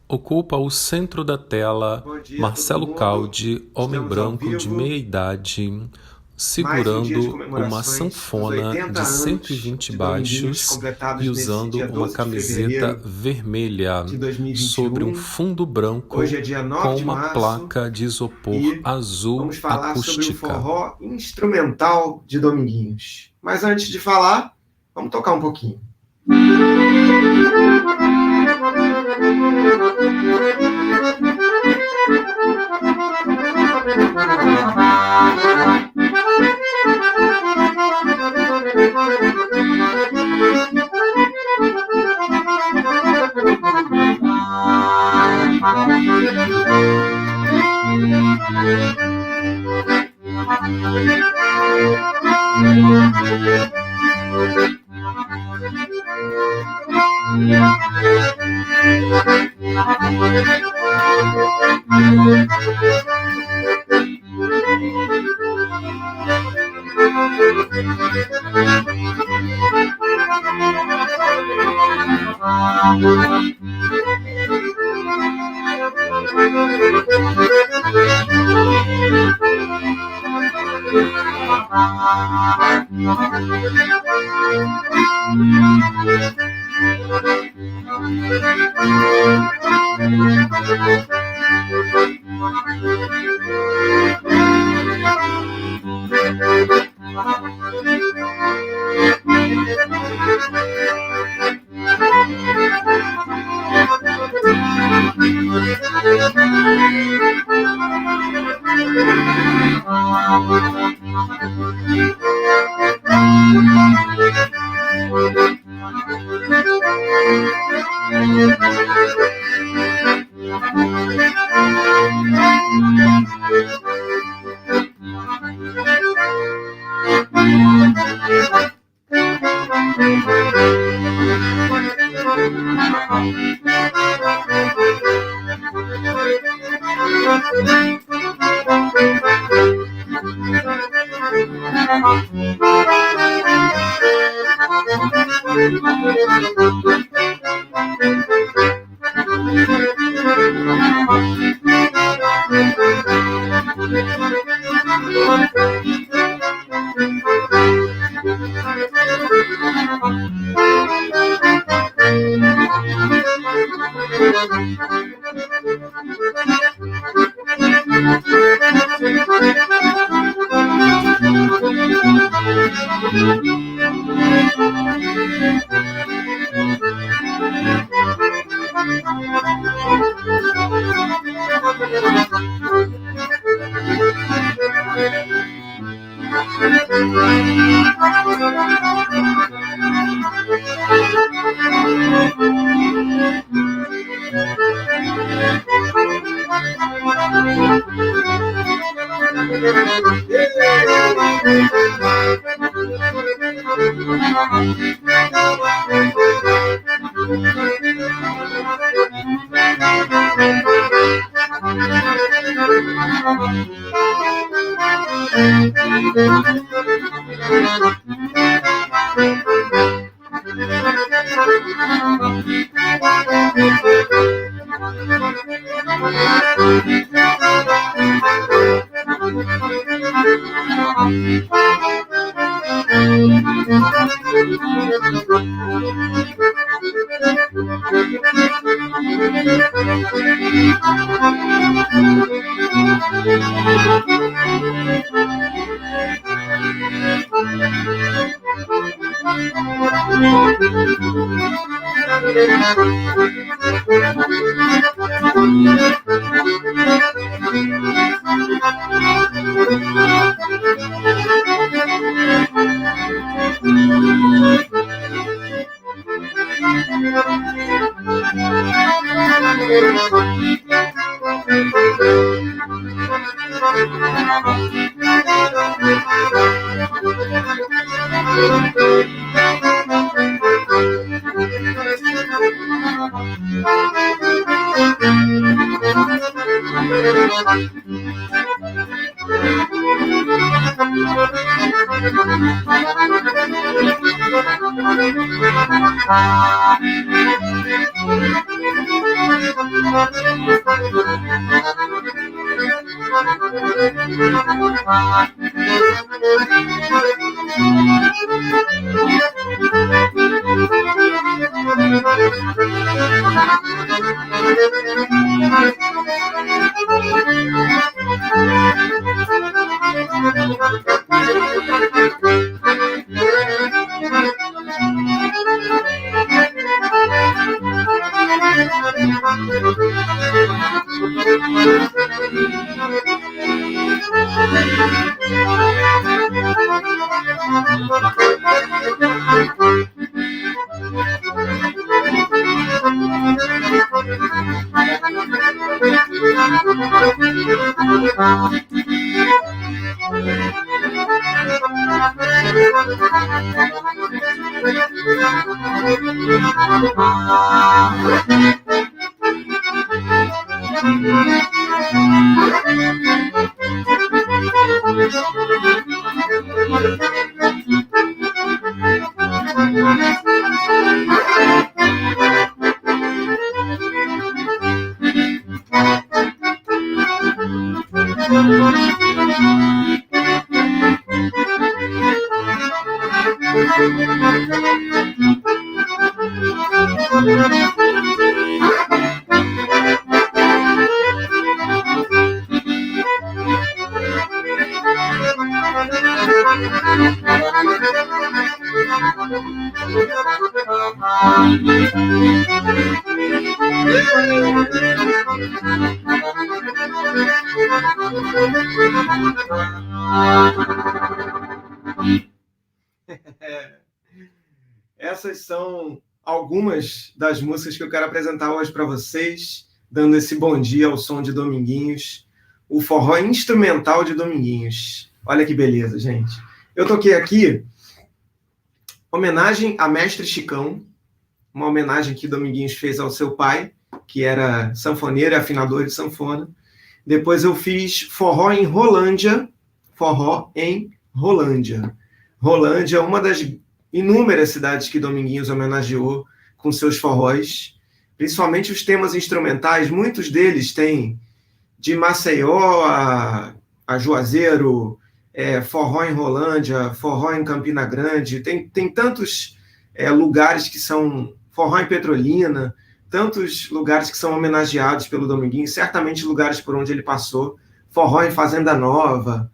Ocupa o centro da tela Bom dia, todo Marcelo mundo. Caldi, homem Estamos ao branco de vivo. meia-idade, Mais um dia de segurando uma comemorações dos sanfona 80 de anos 120 de Dominguinhos, baixos e completados nesse usando dia uma 12 de camiseta fevereiro vermelha de sobre um 2021. fundo branco Hoje é dia 9 com de uma março placa de isopor e azul vamos falar sobre o acústica. forró instrumental de Dominguinhos. Mas antes de falar, vamos tocar um pouquinho. Essas são algumas das músicas que eu quero apresentar hoje para vocês, dando esse bom dia ao som de Dominguinhos, o forró instrumental de Dominguinhos. Olha que beleza, gente. Eu toquei aqui homenagem a Mestre Chicão, uma homenagem que Dominguinhos fez ao seu pai, que era sanfoneiro e afinador de sanfona. Depois eu fiz forró em Rolândia. Rolândia é uma das inúmeras cidades que Dominguinhos homenageou com seus forróis, principalmente os temas instrumentais. Muitos deles têm de Maceió a Juazeiro, forró em Rolândia, forró em Campina Grande, tem tantos lugares que são forró em Petrolina, tantos lugares que são homenageados pelo Dominguinhos, certamente lugares por onde ele passou, forró em Fazenda Nova,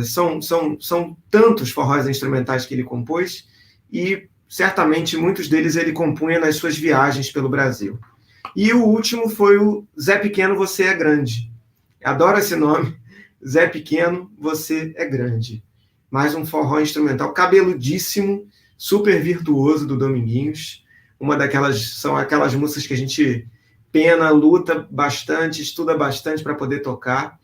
são tantos forróis instrumentais que ele compôs, e certamente muitos deles ele compunha nas suas viagens pelo Brasil. E o último foi o Zé Pequeno, Você é Grande. Adoro esse nome, Zé Pequeno, Você é Grande. Mais um forró instrumental cabeludíssimo, super virtuoso do Dominguinhos. São aquelas músicas que a gente pena, luta bastante, estuda bastante para poder tocar.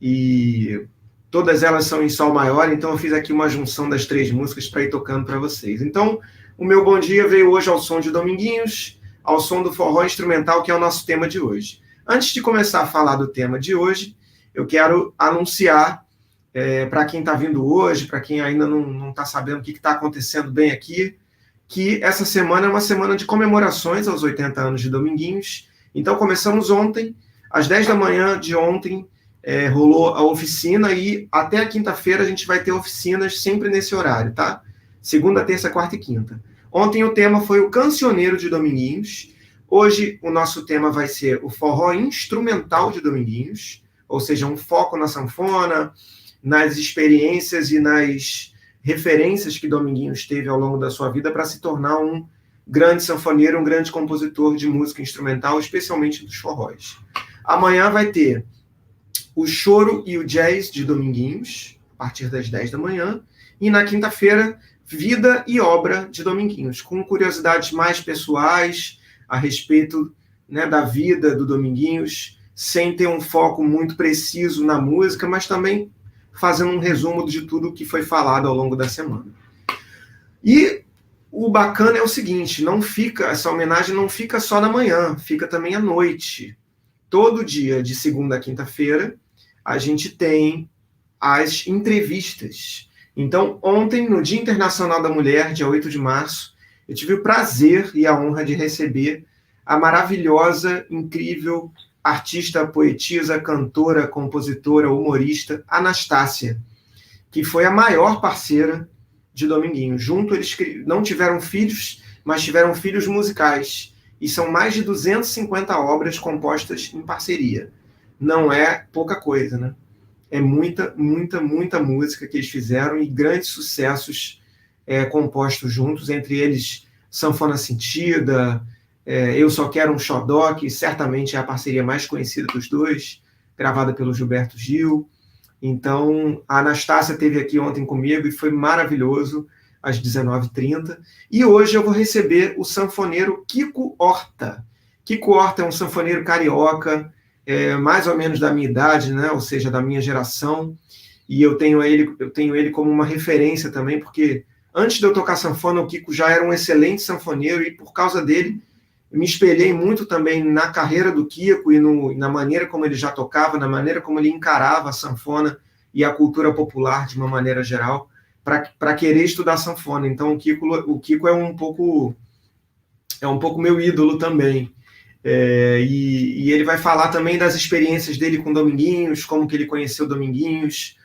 E todas elas são em sol maior, então eu fiz aqui uma junção das 3 músicas para ir tocando para vocês. Então, o meu bom dia veio hoje ao som de Dominguinhos, ao som do forró instrumental, que é o nosso tema de hoje. Antes de começar a falar do tema de hoje, eu quero anunciar para quem está vindo hoje, para quem ainda não está sabendo o que está acontecendo bem aqui, que essa semana é uma semana de comemorações aos 80 anos de Dominguinhos. Então, começamos ontem, às 10 da manhã de ontem, rolou a oficina, e até a quinta-feira a gente vai ter oficinas sempre nesse horário, tá? Segunda, terça, quarta e quinta. Ontem o tema foi o Cancioneiro de Dominguinhos. Hoje o nosso tema vai ser o forró instrumental de Dominguinhos, ou seja, um foco na sanfona, nas experiências e nas referências que Dominguinhos teve ao longo da sua vida para se tornar um grande sanfoneiro, um grande compositor de música instrumental, especialmente dos forróis. Amanhã vai ter o choro e o jazz de Dominguinhos, a partir das 10 da manhã, e na quinta-feira, vida e obra de Dominguinhos, com curiosidades mais pessoais a respeito, né, da vida do Dominguinhos, sem ter um foco muito preciso na música, mas também fazendo um resumo de tudo que foi falado ao longo da semana. E o bacana é o seguinte, essa homenagem não fica só na manhã, fica também à noite. Todo dia, de segunda a quinta-feira, a gente tem as entrevistas. Então, ontem, no Dia Internacional da Mulher, dia 8 de março, eu tive o prazer e a honra de receber a maravilhosa, incrível artista, poetisa, cantora, compositora, humorista, Anastácia, que foi a maior parceira de Dominguinhos. Junto eles não tiveram filhos, mas tiveram filhos musicais. E são mais de 250 obras compostas em parceria. Não é pouca coisa, né? É muita, muita, muita música que eles fizeram e grandes sucessos compostos juntos, entre eles Sanfona Sentida, Eu Só Quero um Xodó, que certamente é a parceria mais conhecida dos dois, gravada pelo Gilberto Gil. Então, a Anastácia esteve aqui ontem comigo e foi maravilhoso, às 19h30. E hoje eu vou receber o sanfoneiro Kiko Horta. Kiko Horta é um sanfoneiro carioca, mais ou menos da minha idade, né? Ou seja, da minha geração. E eu tenho ele como uma referência também, porque antes de eu tocar sanfona, o Kiko já era um excelente sanfoneiro e por causa dele eu me espelhei muito também na carreira do Kiko e na maneira como ele já tocava, na maneira como ele encarava a sanfona e a cultura popular de uma maneira geral, para querer estudar sanfona. Então, o Kiko é um pouco meu ídolo também. E ele vai falar também das experiências dele com Dominguinhos, como que ele conheceu Dominguinhos,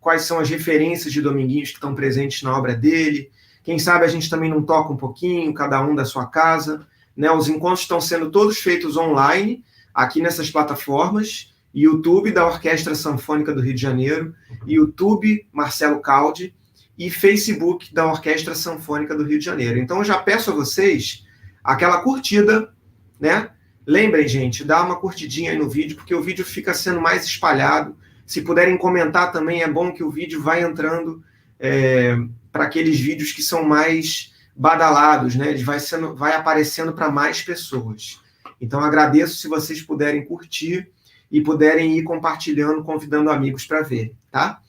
quais são as referências de Dominguinhos que estão presentes na obra dele. Quem sabe a gente também não toca um pouquinho, cada um da sua casa, né? Os encontros estão sendo todos feitos online, aqui nessas plataformas, YouTube da Orquestra Sanfônica do Rio de Janeiro, YouTube Marcelo Caldi e Facebook da Orquestra Sanfônica do Rio de Janeiro. Então eu já peço a vocês aquela curtida, né? Lembrem, gente, dá uma curtidinha aí no vídeo, porque o vídeo fica sendo mais espalhado. Se puderem comentar também, é bom que o vídeo vai entrando para aqueles vídeos que são mais badalados, né? Ele vai aparecendo para mais pessoas. Então, agradeço se vocês puderem curtir e puderem ir compartilhando, convidando amigos para ver, tá?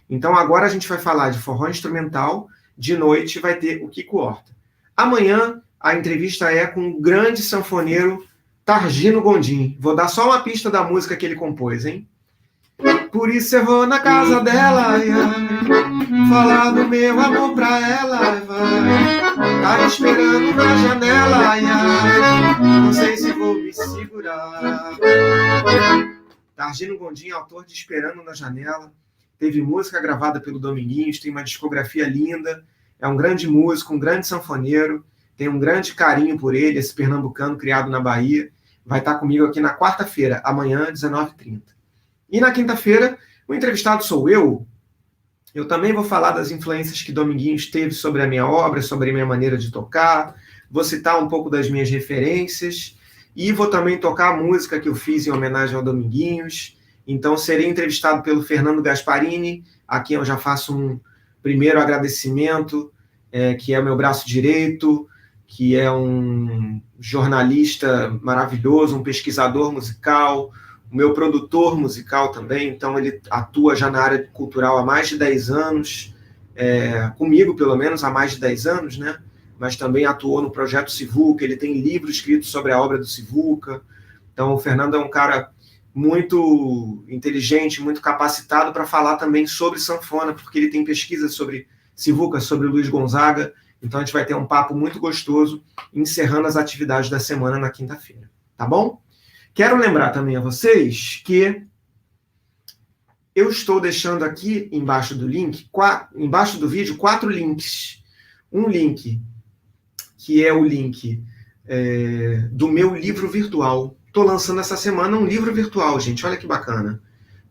Então, agora a gente vai falar de forró instrumental. De noite vai ter o Kiko Horta. Amanhã, a entrevista é com o grande sanfoneiro Targino Gondim. Vou dar só uma pista da música que ele compôs, hein? Por isso eu vou na casa dela, falar do meu amor pra ela, vai. Tá esperando na janela, não sei se vou me segurar. Targino Gondim, autor de Esperando na Janela, teve música gravada pelo Dominguinhos, tem uma discografia linda, é um grande músico, um grande sanfoneiro, tem um grande carinho por ele, esse pernambucano criado na Bahia. Vai estar comigo aqui na quarta-feira, amanhã, 19h30. E na quinta-feira, o entrevistado sou eu. Eu também vou falar das influências que Dominguinhos teve sobre a minha obra, sobre a minha maneira de tocar, vou citar um pouco das minhas referências e vou também tocar a música que eu fiz em homenagem ao Dominguinhos. Então, serei entrevistado pelo Fernando Gasparini, a quem eu já faço um primeiro agradecimento, que é o meu braço direito, que é um jornalista maravilhoso, um pesquisador musical, o meu produtor musical também. Então ele atua já na área cultural há mais de 10 anos, comigo pelo menos há mais de 10 anos, né? Mas também atuou no Projeto Sivuca, ele tem livro escrito sobre a obra do Sivuca. Então o Fernando é um cara muito inteligente, muito capacitado para falar também sobre sanfona, porque ele tem pesquisa sobre Sivuca, sobre Luiz Gonzaga. Então a gente vai ter um papo muito gostoso, encerrando as atividades da semana na quinta-feira, tá bom? Quero lembrar também a vocês que eu estou deixando aqui embaixo do link, embaixo do vídeo, 4 links. Um link que é o link do meu livro virtual. Estou lançando essa semana um livro virtual, gente. Olha que bacana.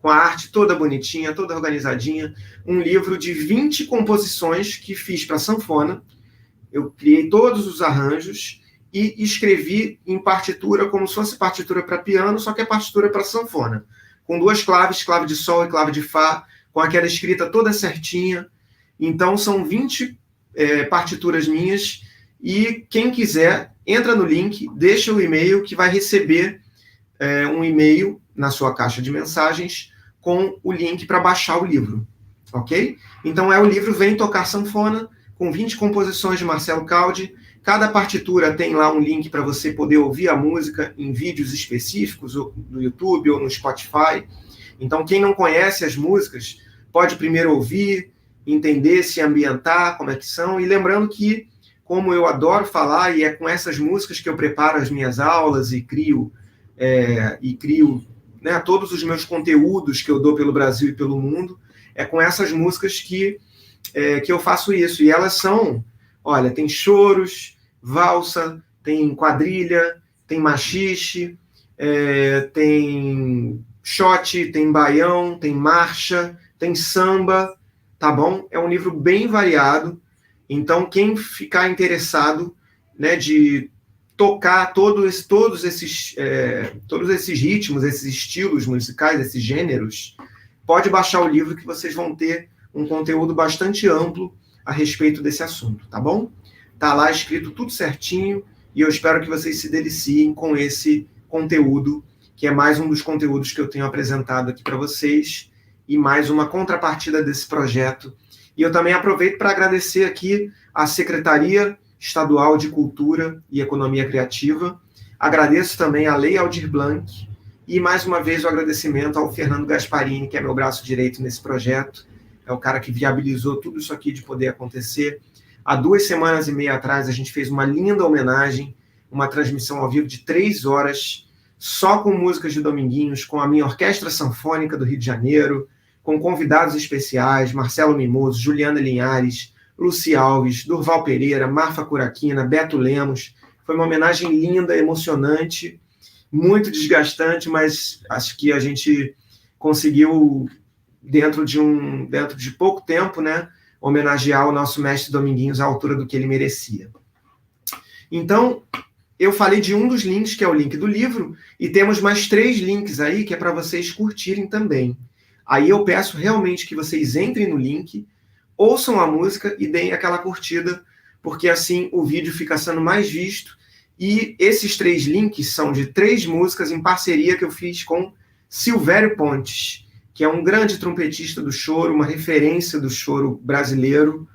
Com a arte toda bonitinha, toda organizadinha. Um livro de 20 composições que fiz para sanfona. Eu criei todos os arranjos e escrevi em partitura, como se fosse partitura para piano, só que é partitura para sanfona. Com 2 claves, clave de sol e clave de fá, com aquela escrita toda certinha. Então, são 20 partituras minhas. E quem quiser, entra no link, deixa o e-mail, que vai receber um e-mail na sua caixa de mensagens com o link para baixar o livro. Ok? Então, o livro Vem Tocar Sanfona, com 20 composições de Marcelo Caldi. Cada partitura tem lá um link para você poder ouvir a música em vídeos específicos, no YouTube ou no Spotify. Então, quem não conhece as músicas, pode primeiro ouvir, entender, se ambientar, como é que são. E lembrando que como eu adoro falar, e é com essas músicas que eu preparo as minhas aulas e crio, né, todos os meus conteúdos que eu dou pelo Brasil e pelo mundo, é com essas músicas que eu faço isso. E elas são, olha, tem choros, valsa, tem quadrilha, tem machixe, tem shot, tem baião, tem marcha, tem samba, tá bom? É um livro bem variado. Então, quem ficar interessado, né, de tocar todos esses ritmos, esses estilos musicais, esses gêneros, pode baixar o livro que vocês vão ter um conteúdo bastante amplo a respeito desse assunto, tá bom? Tá lá escrito tudo certinho e eu espero que vocês se deliciem com esse conteúdo, que é mais um dos conteúdos que eu tenho apresentado aqui para vocês e mais uma contrapartida desse projeto. E eu também aproveito para agradecer aqui à Secretaria Estadual de Cultura e Economia Criativa. Agradeço também à Lei Aldir Blanc e, mais uma vez, o agradecimento ao Fernando Gasparini, que é meu braço direito nesse projeto. É o cara que viabilizou tudo isso aqui de poder acontecer. Há 2 semanas e meia atrás, a gente fez uma linda homenagem, uma transmissão ao vivo de 3 horas, só com músicas de Dominguinhos, com a minha Orquestra Sanfônica do Rio de Janeiro, com convidados especiais, Marcelo Mimoso, Juliana Linhares, Luci Alves, Durval Pereira, Marfa Curaquina, Beto Lemos. Foi uma homenagem linda, emocionante, muito desgastante, mas acho que a gente conseguiu, dentro de pouco tempo, né, homenagear o nosso mestre Dominguinhos à altura do que ele merecia. Então, eu falei de um dos links, que é o link do livro, e temos mais 3 links aí, que é para vocês curtirem também. Aí eu peço realmente que vocês entrem no link, ouçam a música e deem aquela curtida, porque assim o vídeo fica sendo mais visto. E esses 3 links são de 3 músicas em parceria que eu fiz com Silvério Pontes, que é um grande trompetista do choro, uma referência do choro brasileiro,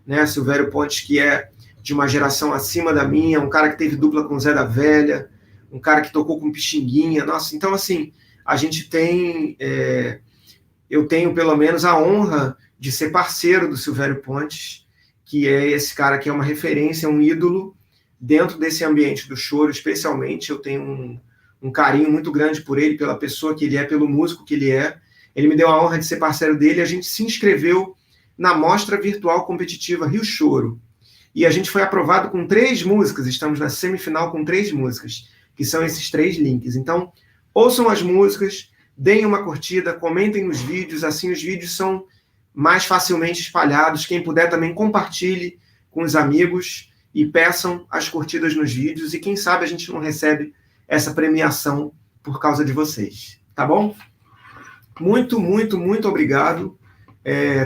né? Silvério Pontes, que é de uma geração acima da minha, um cara que teve dupla com Zé da Velha, um cara que tocou com Pixinguinha. Nossa, então assim, a gente tem... eu tenho, pelo menos, a honra de ser parceiro do Silvério Pontes, que é esse cara que é uma referência, um ídolo dentro desse ambiente do choro, especialmente. Eu tenho um carinho muito grande por ele, pela pessoa que ele é, pelo músico que ele é. Ele me deu a honra de ser parceiro dele e a gente se inscreveu na Mostra Virtual Competitiva Rio Choro. E a gente foi aprovado com 3 músicas, estamos na semifinal com 3 músicas, que são esses 3 links. Então, ouçam as músicas, deem uma curtida, comentem nos vídeos, assim os vídeos são mais facilmente espalhados. Quem puder também compartilhe com os amigos e peçam as curtidas nos vídeos. E quem sabe a gente não recebe essa premiação por causa de vocês. Tá bom? Muito, muito, muito obrigado.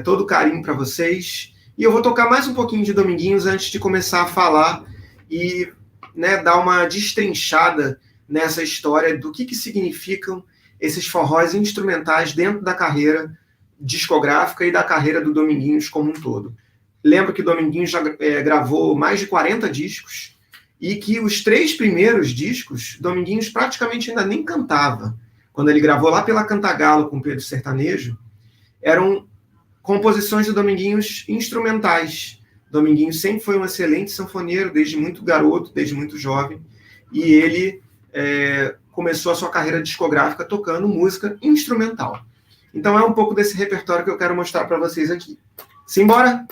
Todo carinho para vocês. E eu vou tocar mais um pouquinho de Dominguinhos antes de começar a falar e, né, dar uma destrinchada nessa história do que significam esses forróis instrumentais dentro da carreira discográfica e da carreira do Dominguinhos como um todo. Lembro que Dominguinhos já gravou mais de 40 discos e que os 3 primeiros discos, Dominguinhos praticamente ainda nem cantava. Quando ele gravou lá pela Cantagalo com Pedro Sertanejo, eram composições de Dominguinhos instrumentais. Dominguinhos sempre foi um excelente sanfoneiro, desde muito garoto, desde muito jovem, e ele começou a sua carreira discográfica tocando música instrumental. Então é um pouco desse repertório que eu quero mostrar para vocês aqui. Simbora!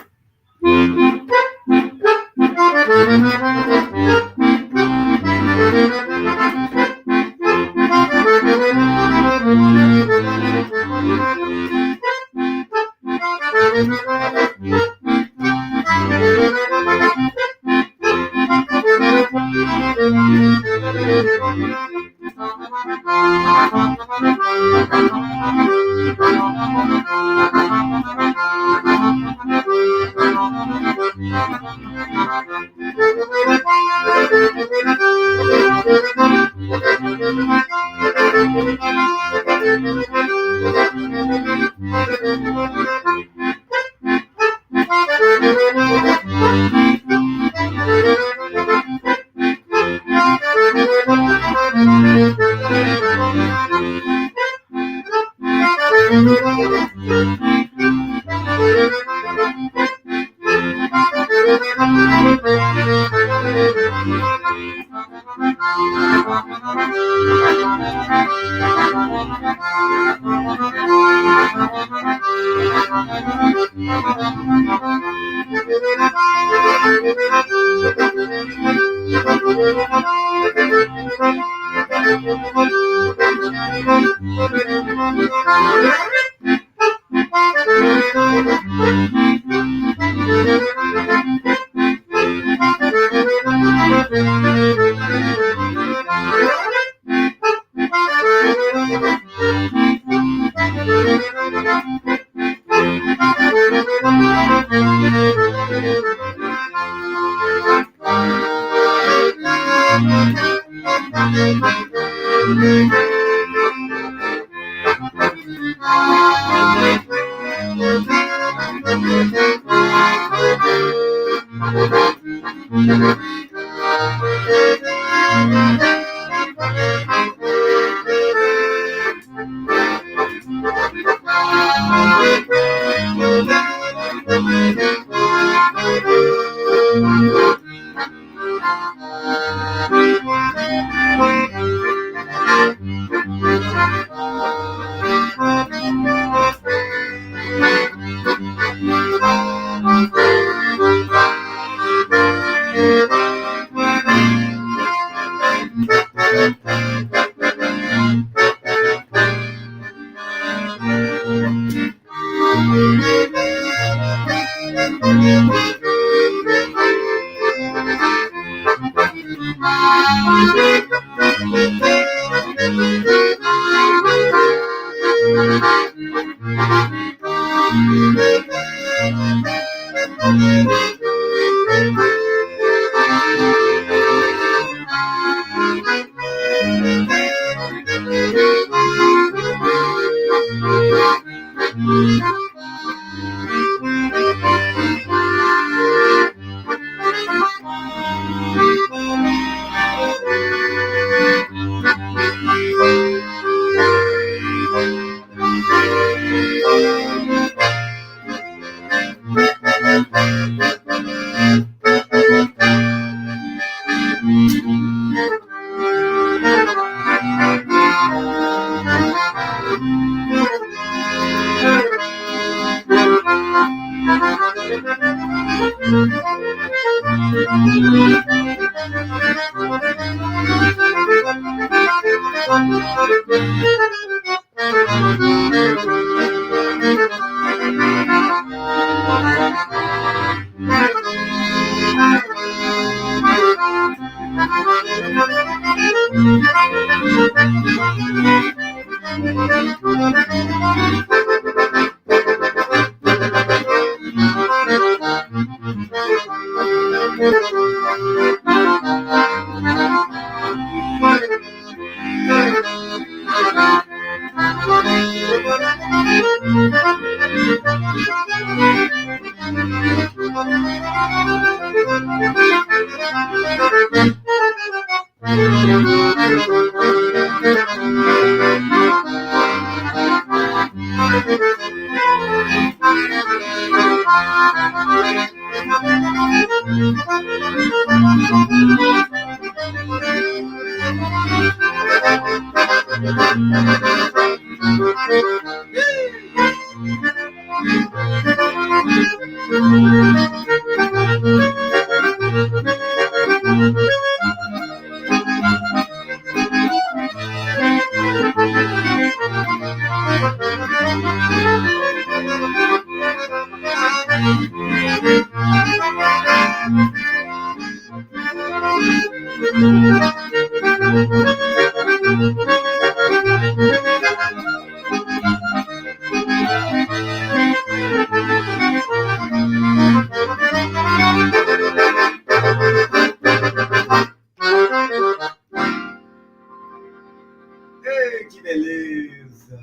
Que beleza!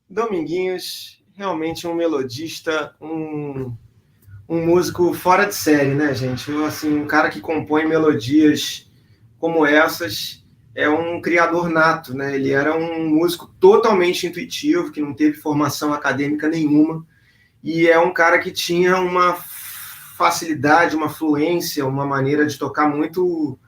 Dominguinhos, realmente um melodista, um músico fora de série, né, gente? Assim, um cara que compõe melodias como essas é um criador nato, né? Ele era um músico totalmente intuitivo, que não teve formação acadêmica nenhuma, e é um cara que tinha uma facilidade, uma fluência, uma maneira de tocar muito,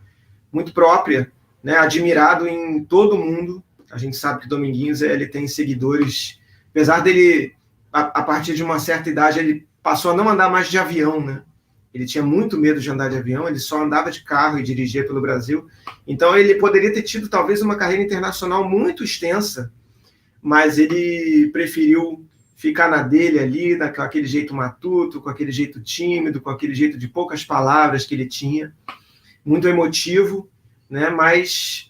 muito própria, né, admirado em todo mundo. A gente sabe que Dominguinhos ele tem seguidores, apesar dele, a partir de uma certa idade, ele passou a não andar mais de avião, né? Ele tinha muito medo de andar de avião, ele só andava de carro e dirigia pelo Brasil. Então ele poderia ter tido talvez uma carreira internacional muito extensa, mas ele preferiu ficar na dele ali, com aquele jeito matuto, com aquele jeito tímido, com aquele jeito de poucas palavras que ele tinha, muito emotivo, né? Mas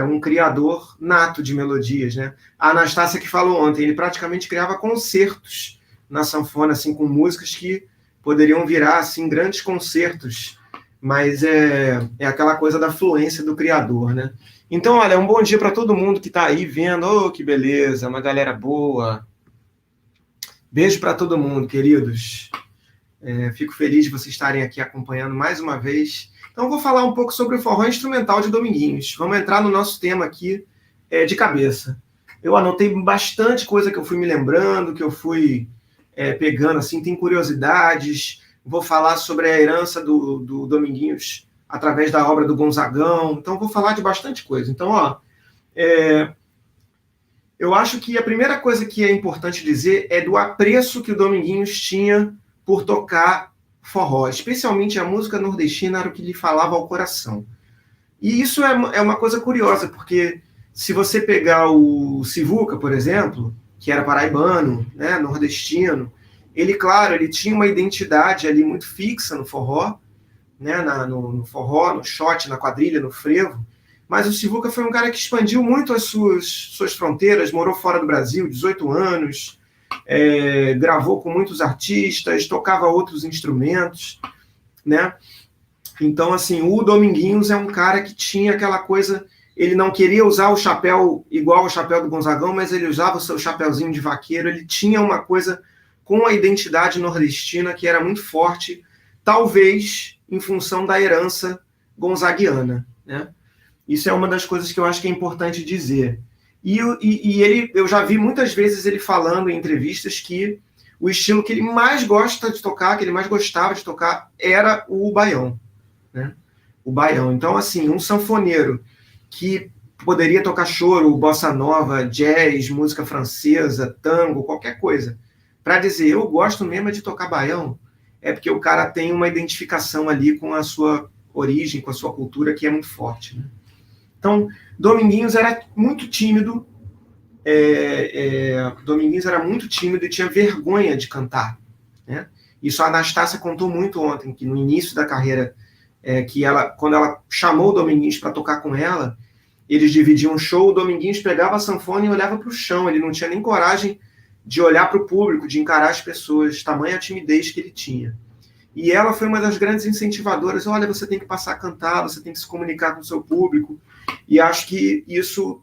um criador nato de melodias, né? A Anastácia que falou ontem, ele praticamente criava concertos na sanfona, assim, com músicas que poderiam virar assim grandes concertos, mas é aquela coisa da fluência do criador, né? Então, olha, um bom dia para todo mundo que está aí vendo. Oh, que beleza, uma galera boa. Beijo para todo mundo, queridos. Fico feliz de vocês estarem aqui acompanhando mais uma vez. Então, vou falar um pouco sobre o forró instrumental de Dominguinhos. Vamos entrar no nosso tema aqui de cabeça. Eu anotei bastante coisa que eu fui me lembrando, que eu fui pegando, assim, tem curiosidades. Vou falar sobre a herança do Dominguinhos através da obra do Gonzagão. Então, vou falar de bastante coisa. Então, eu acho que a primeira coisa que é importante dizer é do apreço que o Dominguinhos tinha por tocar forró, especialmente a música nordestina, era o que lhe falava ao coração. E isso é uma coisa curiosa, porque se você pegar o Sivuca, por exemplo, que era paraibano, né, nordestino, ele, claro, ele tinha uma identidade ali muito fixa no forró, né, no forró, no shot, na quadrilha, no frevo, mas o Sivuca foi um cara que expandiu muito as suas fronteiras, morou fora do Brasil, 18 anos, gravou com muitos artistas, tocava outros instrumentos, né? Então, assim, o Dominguinhos é um cara que tinha aquela coisa, ele não queria usar o chapéu igual ao chapéu do Gonzagão, mas ele usava o seu chapéuzinho de vaqueiro, ele tinha uma coisa com a identidade nordestina que era muito forte, talvez em função da herança gonzaguiana, né? Isso é uma das coisas que eu acho que é importante dizer. E eu já vi muitas vezes ele falando em entrevistas que o estilo que ele mais gosta de tocar, que ele mais gostava de tocar, era o baião, né? O baião. Então, assim, um sanfoneiro que poderia tocar choro, bossa nova, jazz, música francesa, tango, qualquer coisa, para dizer, eu gosto mesmo de tocar baião, é porque o cara tem uma identificação ali com a sua origem, com a sua cultura, que é muito forte, né? Então, Dominguinhos era muito tímido, Dominguinhos era muito tímido e tinha vergonha de cantar, né? Isso a Anastácia contou muito ontem, que no início da carreira, quando ela chamou o Dominguinhos para tocar com ela, eles dividiam um show, o Dominguinhos pegava a sanfona e olhava para o chão, ele não tinha nem coragem de olhar para o público, de encarar as pessoas, tamanha timidez que ele tinha. E ela foi uma das grandes incentivadoras, olha, você tem que passar a cantar, você tem que se comunicar com o seu público, e acho que isso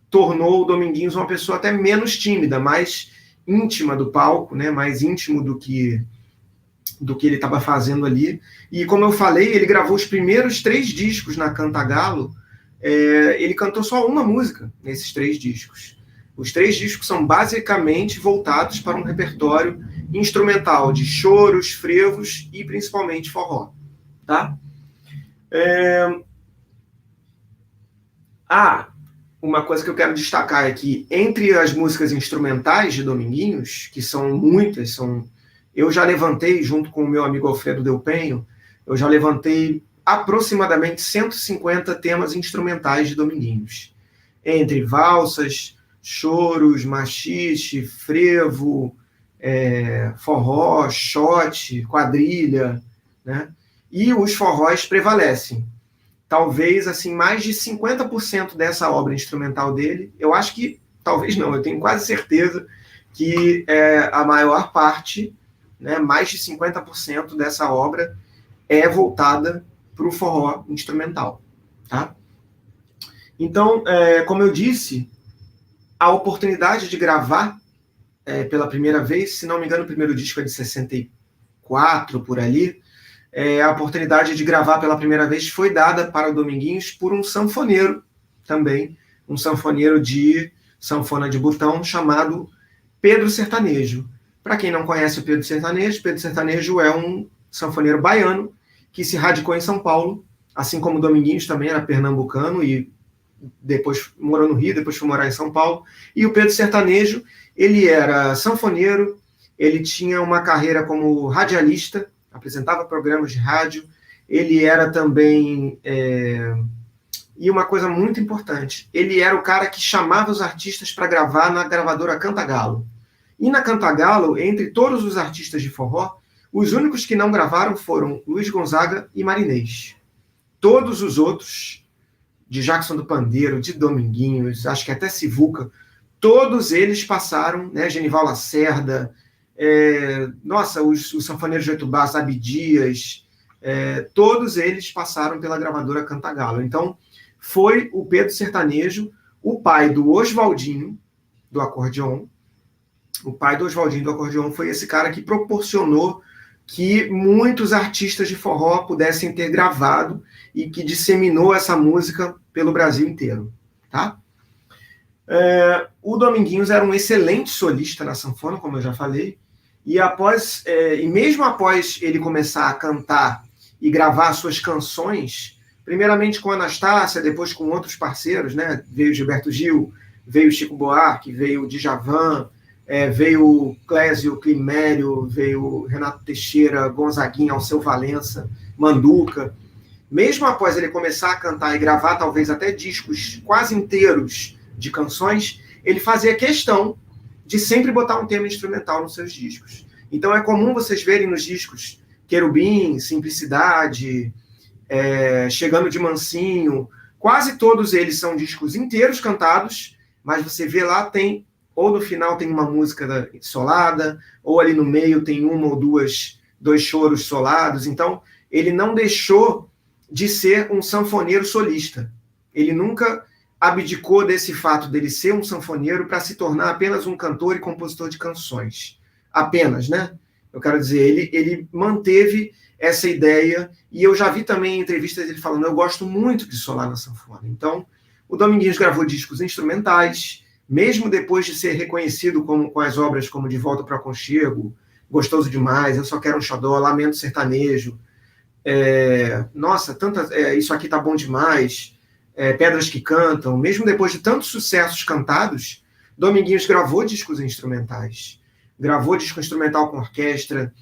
tornou o Dominguinhos uma pessoa até menos tímida, mais íntima do palco, né? Mais íntimo do que ele estava fazendo ali. E como eu falei, ele gravou os primeiros 3 discos na Cantagalo, ele cantou só uma música nesses 3 discos. Os 3 discos são basicamente voltados para um repertório instrumental de choros, frevos e principalmente forró, tá? Uma coisa que eu quero destacar é que entre as músicas instrumentais de Dominguinhos, que são muitas, eu já levantei, junto com o meu amigo Alfredo Del Penho, eu já levantei aproximadamente 150 temas instrumentais de Dominguinhos. Entre valsas, choros, machixe, frevo, forró, shot, quadrilha, né? E os forróis prevalecem. Talvez, assim, mais de 50% dessa obra instrumental dele, eu acho que, talvez não, eu tenho quase certeza que a maior parte, né, mais de 50% dessa obra é voltada para o forró instrumental, tá? Então, como eu disse, a oportunidade de gravar pela primeira vez, se não me engano, o primeiro disco é de 64, por ali, a oportunidade de gravar pela primeira vez foi dada para o Dominguinhos por um sanfoneiro também, um sanfoneiro de sanfona de botão chamado Pedro Sertanejo. Para quem não conhece o Pedro Sertanejo é um sanfoneiro baiano que se radicou em São Paulo, assim como o Dominguinhos também era pernambucano e depois morou no Rio, depois foi morar em São Paulo. E o Pedro Sertanejo, ele era sanfoneiro, ele tinha uma carreira como radialista, apresentava programas de rádio, ele era também... E uma coisa muito importante, ele era o cara que chamava os artistas para gravar na gravadora Cantagalo. E na Cantagalo, entre todos os artistas de forró, os únicos que não gravaram foram Luiz Gonzaga e Marinês. Todos os outros, de Jackson do Pandeiro, de Dominguinhos, acho que até Sivuca, todos eles passaram, né, Genival Lacerda, os sanfoneiros de Oito Barras, Abdias, todos eles passaram pela gravadora Cantagalo. Então, foi o Pedro Sertanejo, o pai do Oswaldinho, do acordeon. O pai do Oswaldinho do acordeon foi esse cara que proporcionou que muitos artistas de forró pudessem ter gravado e que disseminou essa música pelo Brasil inteiro. Tá? O Dominguinhos era um excelente solista na sanfona, como eu já falei, e mesmo após ele começar a cantar e gravar suas canções, primeiramente com a Anastácia, depois com outros parceiros, né? Veio Gilberto Gil, veio Chico Buarque, veio Djavan, veio Clésio Climério, veio Renato Teixeira, Gonzaguinha, Alceu Valença, Manduca. Mesmo após ele começar a cantar e gravar talvez até discos quase inteiros de canções, ele fazia questão de sempre botar um tema instrumental nos seus discos. Então é comum vocês verem nos discos Querubim, Simplicidade, Chegando de Mansinho, quase todos eles são discos inteiros cantados, mas você vê lá, ou no final tem uma música solada, ou ali no meio tem uma ou dois choros solados. Então, ele não deixou de ser um sanfoneiro solista. Ele nunca abdicou desse fato dele ser um sanfoneiro para se tornar apenas um cantor e compositor de canções. Apenas, né? Eu quero dizer, ele manteve essa ideia, e eu já vi também em entrevistas ele falando, eu gosto muito de solar na sanfona. Então, o Dominguinhos gravou discos instrumentais, mesmo depois de ser reconhecido com as obras como De Volta para o Aconchego, Gostoso Demais, Eu Só Quero um Xodó, Lamento Sertanejo, Isso Aqui Tá Bom Demais, Pedras que Cantam, mesmo depois de tantos sucessos cantados, Dominguinhos gravou discos instrumentais. Gravou disco instrumental com orquestra,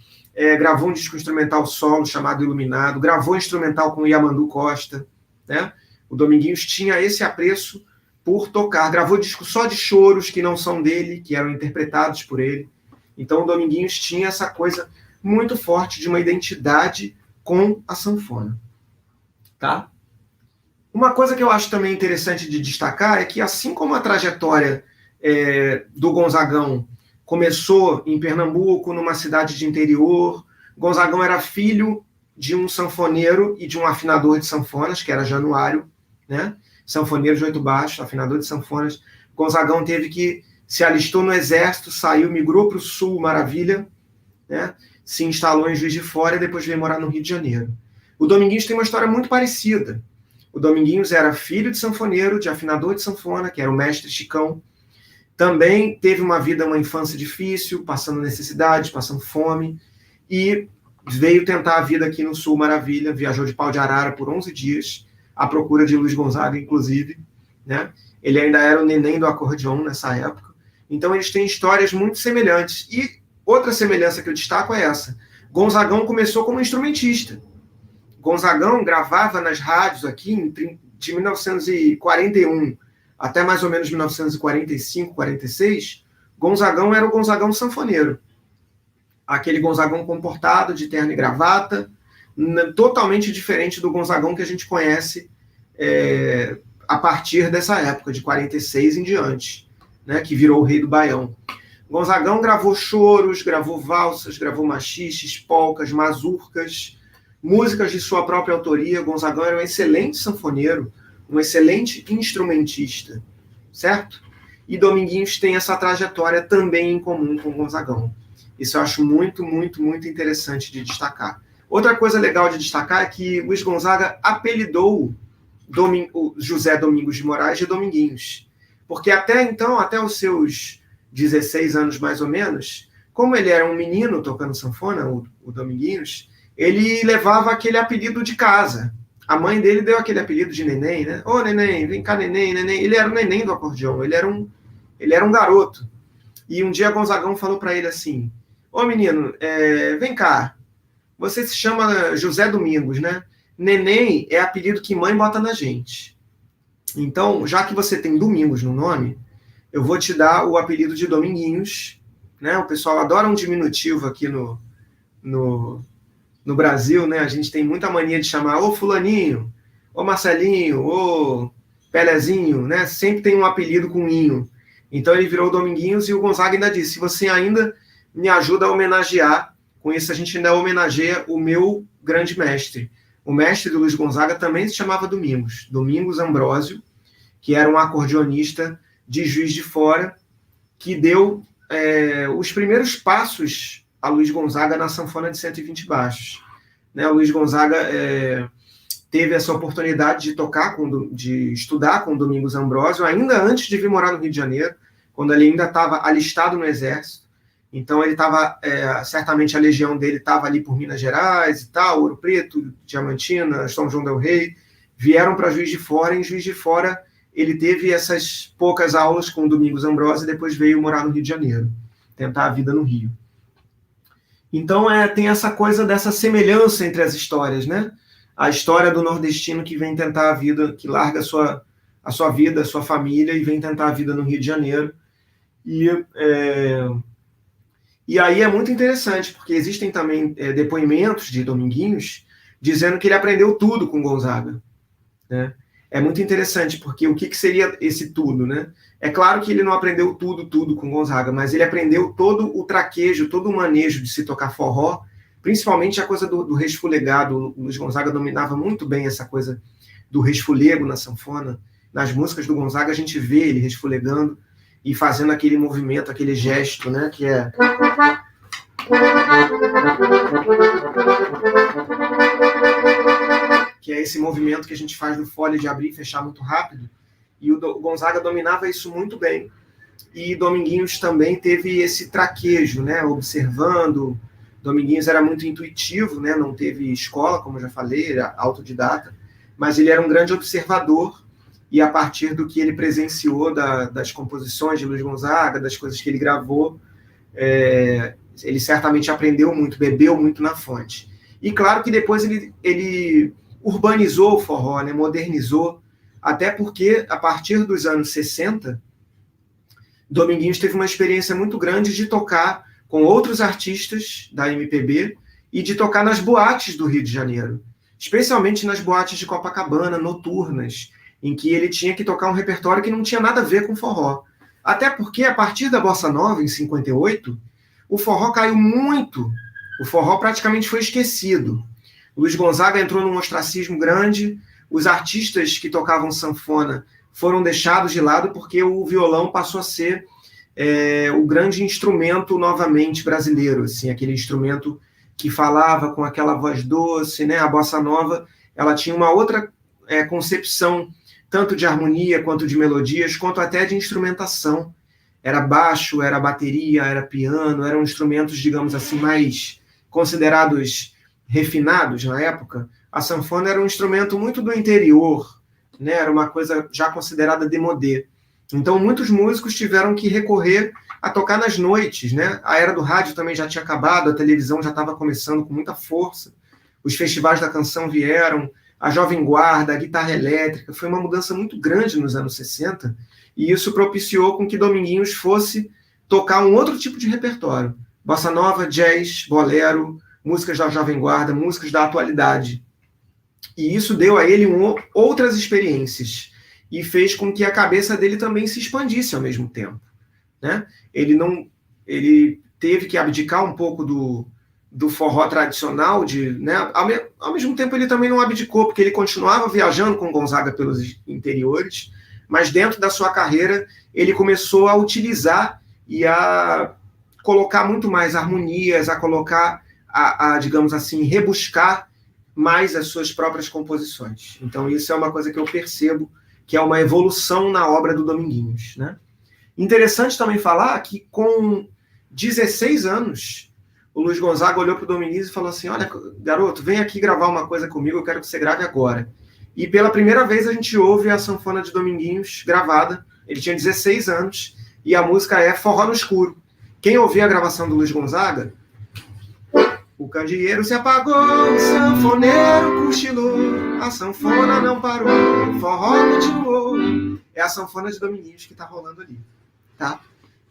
gravou um disco instrumental solo chamado Iluminado, gravou instrumental com Yamandu Costa, né? O Dominguinhos tinha esse apreço por tocar, gravou disco só de choros que não são dele, que eram interpretados por ele. Então o Dominguinhos tinha essa coisa muito forte de uma identidade com a sanfona. Tá? Uma coisa que eu acho também interessante de destacar é que, assim como a trajetória do Gonzagão começou em Pernambuco, numa cidade de interior, Gonzagão era filho de um sanfoneiro e de um afinador de sanfonas, que era Januário, né? Sanfoneiro de Oito Baixos, afinador de sanfonas. Gonzagão se alistou no exército, saiu, migrou para o sul, Maravilha, né? Se instalou em Juiz de Fora e depois veio morar no Rio de Janeiro. O Dominguinhos tem uma história muito parecida. O Dominguinhos era filho de sanfoneiro, de afinador de sanfona, que era o mestre Chicão. Também teve uma infância difícil, passando necessidade, passando fome, e veio tentar a vida aqui no Sul, Maravilha, viajou de Pau de Arara por 11 dias, à procura de Luiz Gonzaga, inclusive, né? Ele ainda era o neném do acordeon nessa época. Então eles têm histórias muito semelhantes. E outra semelhança que eu destaco é essa. Gonzagão começou como instrumentista. Gonzagão gravava nas rádios aqui de 1941 até mais ou menos 1945, 46, Gonzagão era o Gonzagão sanfoneiro. Aquele Gonzagão comportado, de terno e gravata, totalmente diferente do Gonzagão que a gente conhece a partir dessa época, de 46 em diante, né, que virou o Rei do Baião. Gonzagão gravou choros, gravou valsas, gravou machiches, polcas, mazurcas, músicas de sua própria autoria. Gonzagão era um excelente sanfoneiro, um excelente instrumentista, certo? E Dominguinhos tem essa trajetória também em comum com Gonzagão. Isso eu acho muito, muito, muito interessante de destacar. Outra coisa legal de destacar é que Luiz Gonzaga apelidou o José Domingos de Moraes de Dominguinhos. Porque até então, até os seus 16 anos mais ou menos, como ele era um menino tocando sanfona, o Dominguinhos, ele levava aquele apelido de casa, a mãe dele deu aquele apelido de neném, né? Ô, neném, vem cá, neném, neném. Ele era o neném do acordeão, ele era um garoto. E um dia Gonzagão falou para ele assim, ô menino, vem cá, você se chama José Domingos, né? Neném é apelido que mãe bota na gente. Então, já que você tem Domingos no nome, eu vou te dar o apelido de Dominguinhos, né? O pessoal adora um diminutivo aqui no Brasil, né? A gente tem muita mania de chamar ô fulaninho, ô Marcelinho, ô Pelezinho, né? Sempre tem um apelido com inho. Então ele virou Dominguinhos e o Gonzaga ainda disse, se você ainda me ajuda a homenagear, com isso a gente ainda homenageia o meu grande mestre. O mestre do Luiz Gonzaga também se chamava Domingos, Domingos Ambrósio, que era um acordeonista de Juiz de Fora, que deu os primeiros passos a Luiz Gonzaga na sanfona de 120 baixos. Né, o Luiz Gonzaga teve essa oportunidade de estudar com o Domingos Ambrósio, ainda antes de vir morar no Rio de Janeiro, quando ele ainda estava alistado no Exército. Então ele estava, certamente a legião dele estava ali por Minas Gerais e tal, Ouro Preto, Diamantina, São João del Rei, vieram para Juiz de Fora, e em Juiz de Fora ele teve essas poucas aulas com o Domingos Ambrósio e depois veio morar no Rio de Janeiro, tentar a vida no Rio. Então tem essa coisa dessa semelhança entre as histórias, né? A história do nordestino que vem tentar a vida, que larga a sua vida, a sua família e vem tentar a vida no Rio de Janeiro. E aí é muito interessante, porque existem também depoimentos de Dominguinhos dizendo que ele aprendeu tudo com Gonzaga, né? É muito interessante, porque o que seria esse tudo, né? É claro que ele não aprendeu tudo com Gonzaga, mas ele aprendeu todo o traquejo, todo o manejo de se tocar forró, principalmente a coisa do resfolegado. O Luiz Gonzaga dominava muito bem essa coisa do resfolego na sanfona. Nas músicas do Gonzaga a gente vê ele resfolegando e fazendo aquele movimento, aquele gesto, né? Que é esse movimento que a gente faz do fole de abrir e fechar muito rápido. E o Gonzaga dominava isso muito bem. E Dominguinhos também teve esse traquejo, né? Observando. Dominguinhos era muito intuitivo, né? Não teve escola, como eu já falei, era autodidata, mas ele era um grande observador, e a partir do que ele presenciou das composições de Luiz Gonzaga, das coisas que ele gravou, ele certamente aprendeu muito, bebeu muito na fonte. E claro que depois ele urbanizou o forró, né? Modernizou, até porque a partir dos anos 60, Dominguinhos teve uma experiência muito grande de tocar com outros artistas da MPB e de tocar nas boates do Rio de Janeiro, especialmente nas boates de Copacabana, noturnas, em que ele tinha que tocar um repertório que não tinha nada a ver com forró. Até porque, a partir da Bossa Nova, em 58, o forró caiu muito, o forró praticamente foi esquecido. Luiz Gonzaga entrou num ostracismo grande, os artistas que tocavam sanfona foram deixados de lado porque o violão passou a ser o grande instrumento novamente brasileiro, assim, aquele instrumento que falava com aquela voz doce, né? A bossa nova, ela tinha uma outra concepção, tanto de harmonia, quanto de melodias, quanto até de instrumentação. Era baixo, era bateria, era piano, eram instrumentos, digamos assim, mais considerados refinados na época. A sanfona era um instrumento muito do interior, né? Era uma coisa já considerada démodé. Então, muitos músicos tiveram que recorrer a tocar nas noites, né? A era do rádio também já tinha acabado, a televisão já estava começando com muita força, os festivais da canção vieram, a Jovem Guarda, a guitarra elétrica, foi uma mudança muito grande nos anos 60, e isso propiciou com que Dominguinhos fosse tocar um outro tipo de repertório. Bossa nova, jazz, bolero, músicas da Jovem Guarda, músicas da atualidade. E isso deu a ele outras experiências, e fez com que a cabeça dele também se expandisse ao mesmo tempo, né? Ele teve que abdicar um pouco do forró tradicional, né? Ao mesmo tempo ele também não abdicou, porque ele continuava viajando com Gonzaga pelos interiores, mas dentro da sua carreira ele começou a utilizar e a colocar muito mais harmonias, a colocar, digamos assim, rebuscar mais as suas próprias composições. Então isso é uma coisa que eu percebo, que é uma evolução na obra do Dominguinhos, né? Interessante também falar que com 16 anos, o Luiz Gonzaga olhou para o Dominguinhos e falou assim, olha, garoto, vem aqui gravar uma coisa comigo, eu quero que você grave agora. E pela primeira vez a gente ouve a sanfona de Dominguinhos gravada, ele tinha 16 anos, e a música é Forró no Escuro. Quem ouviu a gravação do Luiz Gonzaga, o candeeiro se apagou, o sanfoneiro cochilou, a sanfona não parou, o forró continuou. É a sanfona de Dominguinhos que está rolando ali, tá?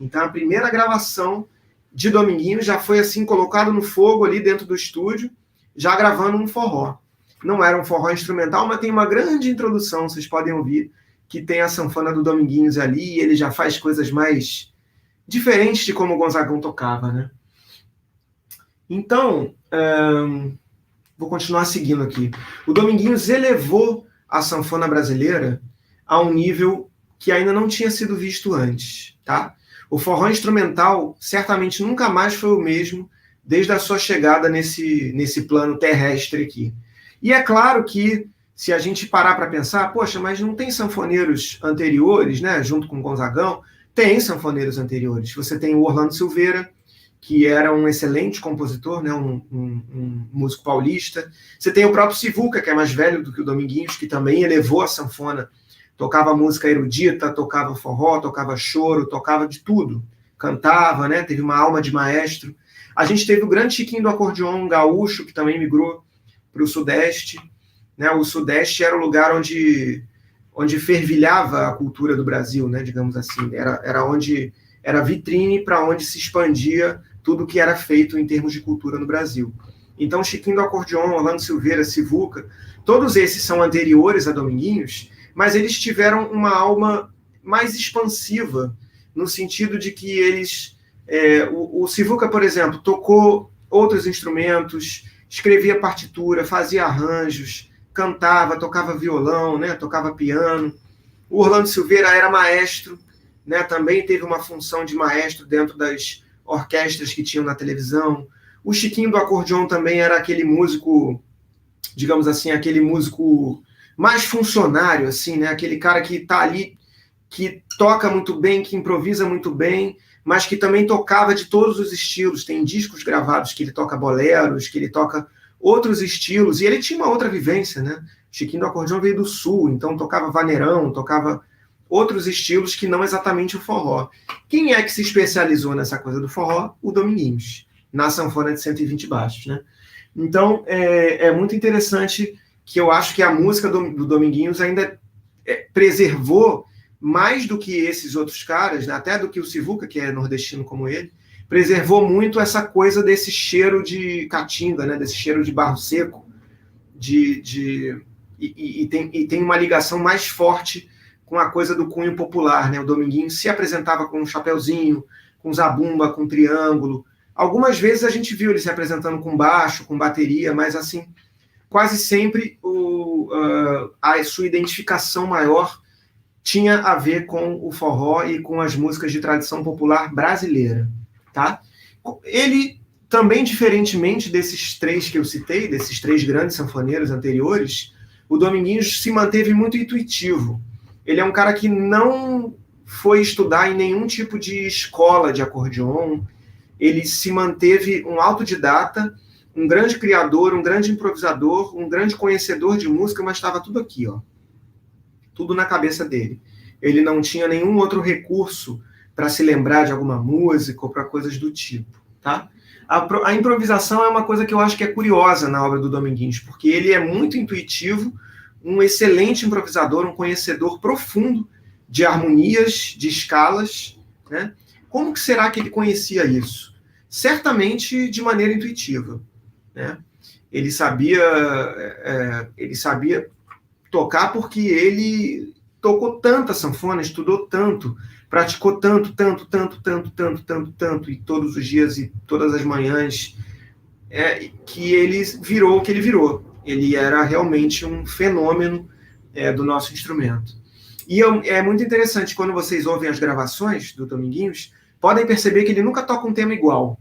Então a primeira gravação de Dominguinhos já foi assim colocado no fogo ali dentro do estúdio, já gravando um forró. Não era um forró instrumental, mas tem uma grande introdução, vocês podem ouvir, que tem a sanfona do Dominguinhos ali, e ele já faz coisas mais diferentes de como o Gonzagão tocava, né? Então, vou continuar seguindo aqui. O Dominguinhos elevou a sanfona brasileira a um nível que ainda não tinha sido visto antes, tá? O forró instrumental certamente nunca mais foi o mesmo desde a sua chegada nesse plano terrestre aqui. E é claro que, se a gente parar para pensar, poxa, mas não tem sanfoneiros anteriores, né, junto com o Gonzagão? Tem sanfoneiros anteriores. Você tem o Orlando Silveira, que era um excelente compositor, né, um músico paulista. Você tem o próprio Sivuca, que é mais velho do que o Dominguinhos, que também elevou a sanfona, tocava música erudita, tocava forró, tocava choro, tocava de tudo. Cantava, né, teve uma alma de maestro. A gente teve o grande Chiquinho do acordeon, gaúcho, que também migrou para o Sudeste. Né? O Sudeste era o lugar onde fervilhava a cultura do Brasil, né, digamos assim. Era vitrine para onde se expandia tudo que era feito em termos de cultura no Brasil. Então, Chiquinho do acordeon, Orlando Silveira, Sivuca, todos esses são anteriores a Dominguinhos, mas eles tiveram uma alma mais expansiva, no sentido de que eles... o Sivuca, por exemplo, tocou outros instrumentos, escrevia partitura, fazia arranjos, cantava, tocava violão, né, tocava piano. O Orlando Silveira era maestro, né, também teve uma função de maestro dentro das orquestras que tinham na televisão. O Chiquinho do acordeon também era aquele músico, digamos assim, aquele músico mais funcionário, assim, né, aquele cara que está ali, que toca muito bem, que improvisa muito bem, mas que também tocava de todos os estilos. Tem discos gravados que ele toca boleros, que ele toca outros estilos, e ele tinha uma outra vivência, né? Chiquinho do acordeon veio do Sul, então tocava vaneirão, tocava outros estilos que não exatamente o forró. Quem é que se especializou nessa coisa do forró? O Dominguinhos, na sanfona de 120 baixos, né? Então, é muito interessante que eu acho que a música do Dominguinhos ainda preservou mais do que esses outros caras, né, até do que o Sivuca, que é nordestino como ele, preservou muito essa coisa desse cheiro de caatinga, né, desse cheiro de barro seco, e tem uma ligação mais forte com a coisa do cunho popular, né? O Dominguinhos se apresentava com um chapeuzinho, com zabumba, com triângulo. Algumas vezes a gente viu ele se apresentando com baixo, com bateria, mas assim, quase sempre a sua identificação maior tinha a ver com o forró e com as músicas de tradição popular brasileira, tá? Ele também, diferentemente desses três que eu citei, desses três grandes sanfoneiros anteriores, o Dominguinhos se manteve muito intuitivo. Ele é um cara que não foi estudar em nenhum tipo de escola de acordeon, ele se manteve um autodidata, um grande criador, um grande improvisador, um grande conhecedor de música, mas estava tudo aqui, ó. Tudo na cabeça dele. Ele não tinha nenhum outro recurso para se lembrar de alguma música ou para coisas do tipo, tá? A improvisação é uma coisa que eu acho que é curiosa na obra do Dominguinhos, porque ele é muito intuitivo, um excelente improvisador, um conhecedor profundo de harmonias, de escalas, né? Como que será que ele conhecia isso? Certamente de maneira intuitiva, né? Ele sabia tocar porque ele tocou tanta sanfona, estudou tanto, praticou tanto, e todos os dias e todas as manhãs, que ele virou o que ele virou. Ele era realmente um fenômeno do nosso instrumento. E é muito interessante, quando vocês ouvem as gravações do Dominguinhos, podem perceber que ele nunca toca um tema igual.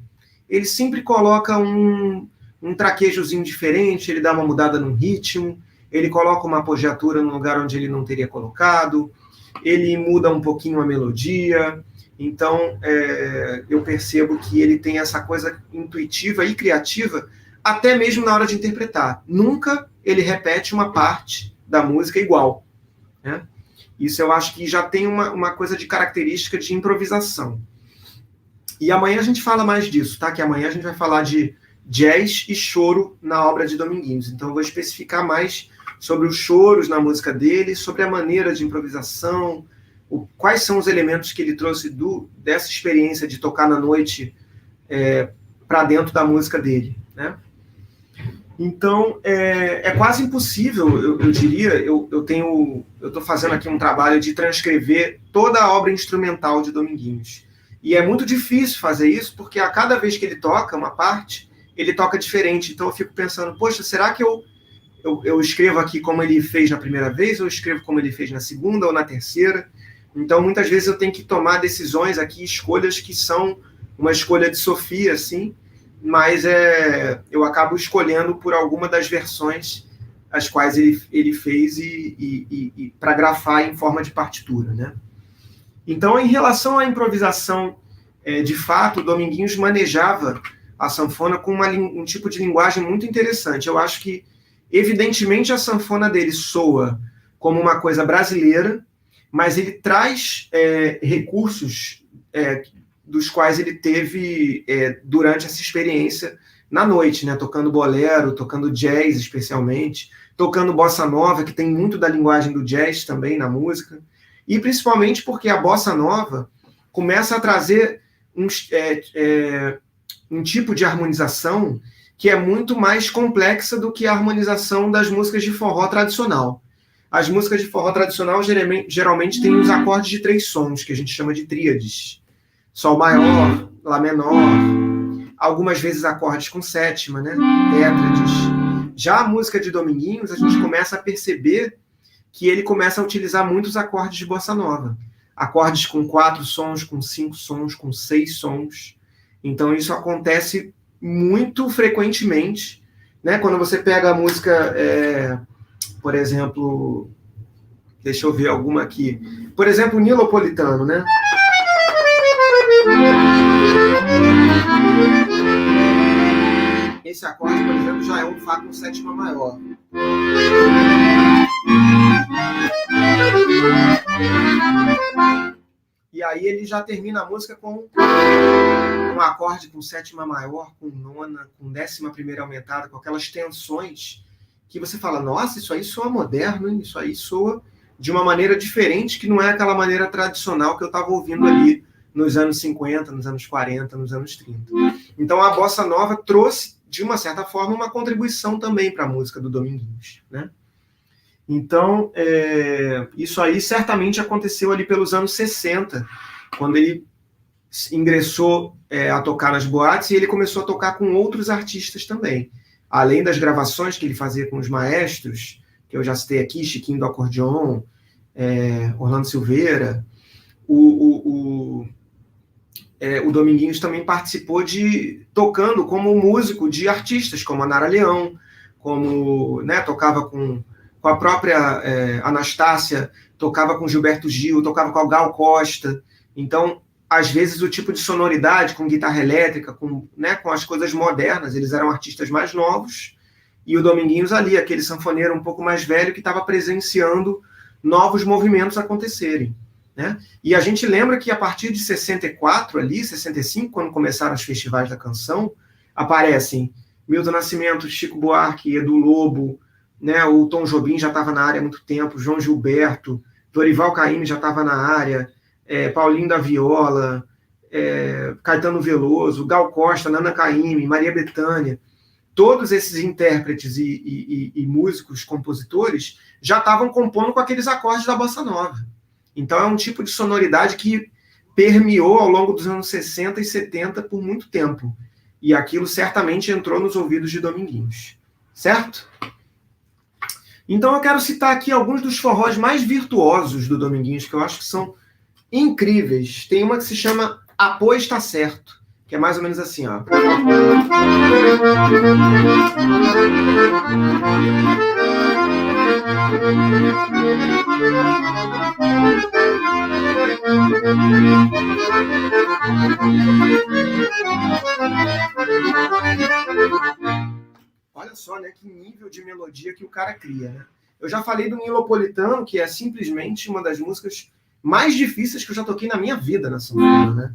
Ele sempre coloca um traquejozinho diferente, ele dá uma mudada no ritmo, ele coloca uma apogiatura no lugar onde ele não teria colocado, ele muda um pouquinho a melodia, Então, eu percebo que ele tem essa coisa intuitiva e criativa, até mesmo na hora de interpretar. Nunca ele repete uma parte da música igual, né? Isso eu acho que já tem uma coisa de característica de improvisação. E amanhã a gente fala mais disso, tá? Que amanhã a gente vai falar de jazz e choro na obra de Dominguinhos. Então eu vou especificar mais sobre os choros na música dele, sobre a maneira de improvisação, quais são os elementos que ele trouxe dessa experiência de tocar na noite para dentro da música dele, né? Então, é quase impossível, eu diria, eu estou fazendo aqui um trabalho de transcrever toda a obra instrumental de Dominguinhos. E é muito difícil fazer isso, porque a cada vez que ele toca uma parte, ele toca diferente. Então eu fico pensando, poxa, será que eu escrevo aqui como ele fez na primeira vez, ou eu escrevo como ele fez na segunda ou na terceira? Então, muitas vezes eu tenho que tomar decisões aqui, escolhas que são uma escolha de Sofia, assim, mas eu acabo escolhendo por alguma das versões as quais ele fez e para grafar em forma de partitura, né? Então, em relação à improvisação, de fato, o Dominguinhos manejava a sanfona com um tipo de linguagem muito interessante. Eu acho que, evidentemente, a sanfona dele soa como uma coisa brasileira, mas ele traz recursos dos quais ele teve durante essa experiência na noite, né? Tocando bolero, tocando jazz especialmente, tocando bossa nova, que tem muito da linguagem do jazz também na música, e principalmente porque a bossa nova começa a trazer um tipo de harmonização que é muito mais complexa do que a harmonização das músicas de forró tradicional. As músicas de forró tradicional geralmente têm os acordes de 3 sons, que a gente chama de tríades. Sol maior, Lá menor, algumas vezes acordes com sétima, né? Tétrades. Já a música de Dominguinhos, a gente começa a perceber que ele começa a utilizar muitos acordes de bossa nova. Acordes com 4 sons, com 5 sons, com 6 sons. Então isso acontece muito frequentemente, né? Quando você pega a música, por exemplo, deixa eu ver alguma aqui. Por exemplo, o Nilopolitano, né? Esse acorde, por exemplo, já é um Fá com sétima maior. E aí ele já termina a música com um acorde com sétima maior, com nona, com 11ª aumentada, com aquelas tensões que você fala, nossa, isso aí soa moderno, hein? Isso aí soa de uma maneira diferente, que não é aquela maneira tradicional que eu estava ouvindo ali nos anos 50, nos anos 40, nos anos 30. Então a bossa nova trouxe, de uma certa forma, uma contribuição também para a música do Dominguinhos, né? Então, isso aí certamente aconteceu ali pelos anos 60, quando ele ingressou a tocar nas boates, e ele começou a tocar com outros artistas também. Além das gravações que ele fazia com os maestros, que eu já citei aqui, Chiquinho do Acordeon, Orlando Silveira, o Dominguinhos também participou tocando como músico de artistas, como a Nara Leão, como, né, tocava com a própria Anastácia, tocava com Gilberto Gil, tocava com a Gal Costa. Então, às vezes, o tipo de sonoridade com guitarra elétrica, com as coisas modernas, eles eram artistas mais novos, e o Dominguinhos ali, aquele sanfoneiro um pouco mais velho, que estava presenciando novos movimentos acontecerem, né? E a gente lembra que a partir de 64, ali, 65, quando começaram os festivais da canção, aparecem Milton Nascimento, Chico Buarque, Edu Lobo, né? O Tom Jobim já estava na área há muito tempo, João Gilberto, Dorival Caymmi já estava na área, Paulinho da Viola, Caetano Veloso, Gal Costa, Nana Caymmi, Maria Bethânia. Todos esses intérpretes e músicos, compositores, já estavam compondo com aqueles acordes da bossa nova. Então é um tipo de sonoridade que permeou ao longo dos anos 60 e 70 por muito tempo. E aquilo certamente entrou nos ouvidos de Dominguinhos. Certo? Então eu quero citar aqui alguns dos forrós mais virtuosos do Dominguinhos, que eu acho que são incríveis. Tem uma que se chama Apoio Está Certo, que é mais ou menos assim, ó. melodia que o cara cria, né? Eu já falei do Nilopolitano, que é simplesmente uma das músicas mais difíceis que eu já toquei na minha vida na sanfona, né?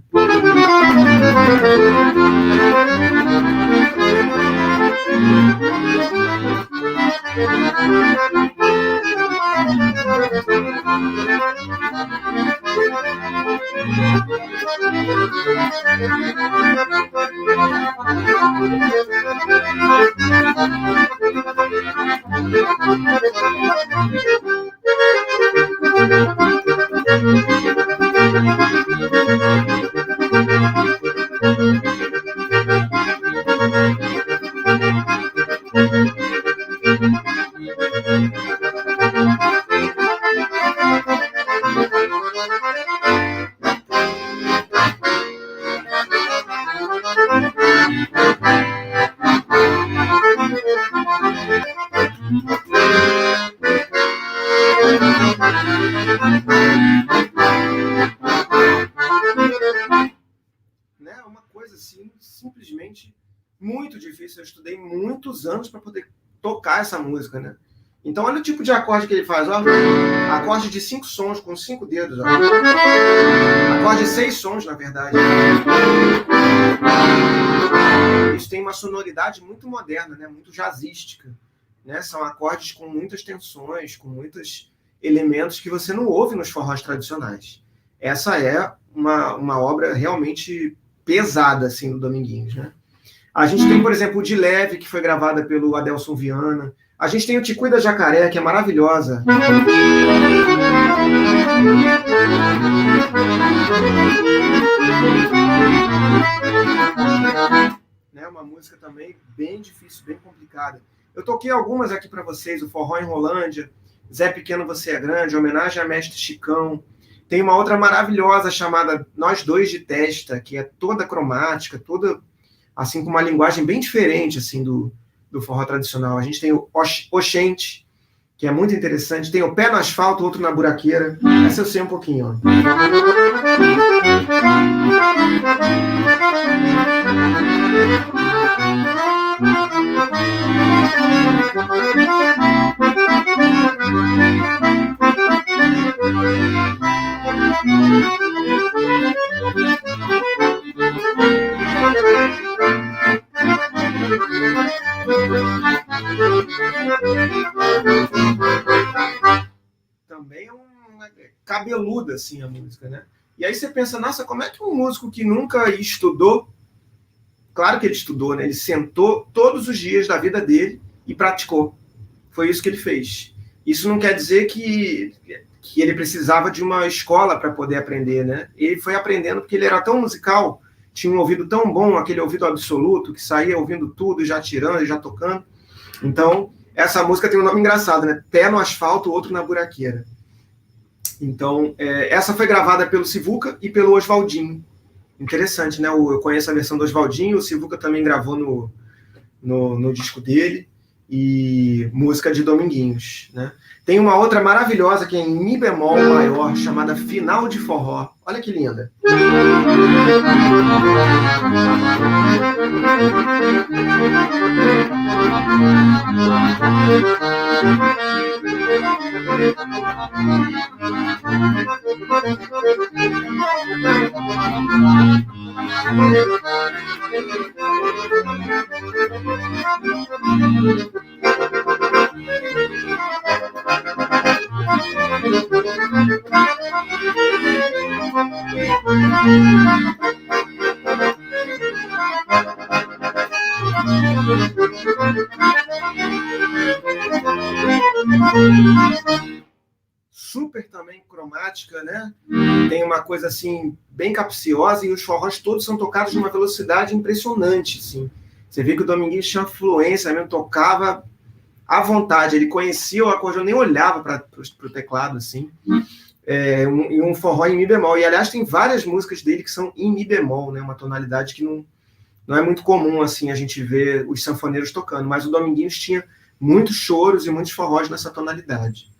Né? Uma coisa assim, simplesmente muito difícil. Eu estudei muitos anos para poder tocar essa música, né? Então, olha o tipo de acorde que ele faz, ó. Acorde de 5 sons, com 5 dedos, ó. Acorde de 6 sons, na verdade. Isso tem uma sonoridade muito moderna, né? Muito jazzística, né? São acordes com muitas tensões, com muitos elementos que você não ouve nos forrós tradicionais. Essa é uma obra realmente pesada, assim, do Dominguinhos, né? A gente tem, por exemplo, o De Leve, que foi gravada pelo Adelson Viana. A gente tem o Te Cuida Jacaré, que é maravilhosa. Né, uma música também bem difícil, bem complicada. Eu toquei algumas aqui para vocês, o Forró em Rolândia, Zé Pequeno Você é Grande, homenagem a Mestre Chicão. Tem uma outra maravilhosa chamada Nós Dois de Testa, que é toda cromática, toda assim com uma linguagem bem diferente assim do forró tradicional. A gente tem o Oxente, que é muito interessante. Tem o Pé no Asfalto, outro na Buraqueira. Essa eu sei um pouquinho, ó. Também é uma cabeluda assim a música, né? E aí você pensa, nossa, como é que um músico que nunca estudou, claro que ele estudou, né? Ele sentou todos os dias da vida dele e praticou. Foi isso que ele fez. Isso não quer dizer que ele precisava de uma escola para poder aprender, né? Ele foi aprendendo porque ele era tão musical, tinha um ouvido tão bom, aquele ouvido absoluto, que saía ouvindo tudo, já tirando, já tocando. Então, essa música tem um nome engraçado, né? Pé no Asfalto, outro na Buraqueira. Então, essa foi gravada pelo Sivuca e pelo Oswaldinho. Interessante, né? Eu conheço a versão do Oswaldinho, o Sivuca também gravou no disco dele, e música de Dominguinhos, né? Tem uma outra maravilhosa que é em Mi bemol maior, chamada Final de Forró. Olha que linda. Super também cromática, né? Tem uma coisa assim bem capciosa e os forrós todos são tocados numa velocidade impressionante, assim. Você vê que o Dominguinhos tinha fluência mesmo, tocava à vontade, ele conhecia o acordeão, nem olhava para o teclado, assim. E um forró em Mi bemol. E, aliás, tem várias músicas dele que são em Mi bemol, né? Uma tonalidade que não é muito comum, assim, a gente ver os sanfoneiros tocando. Mas o Dominguinhos tinha muitos choros e muitos forrós nessa tonalidade.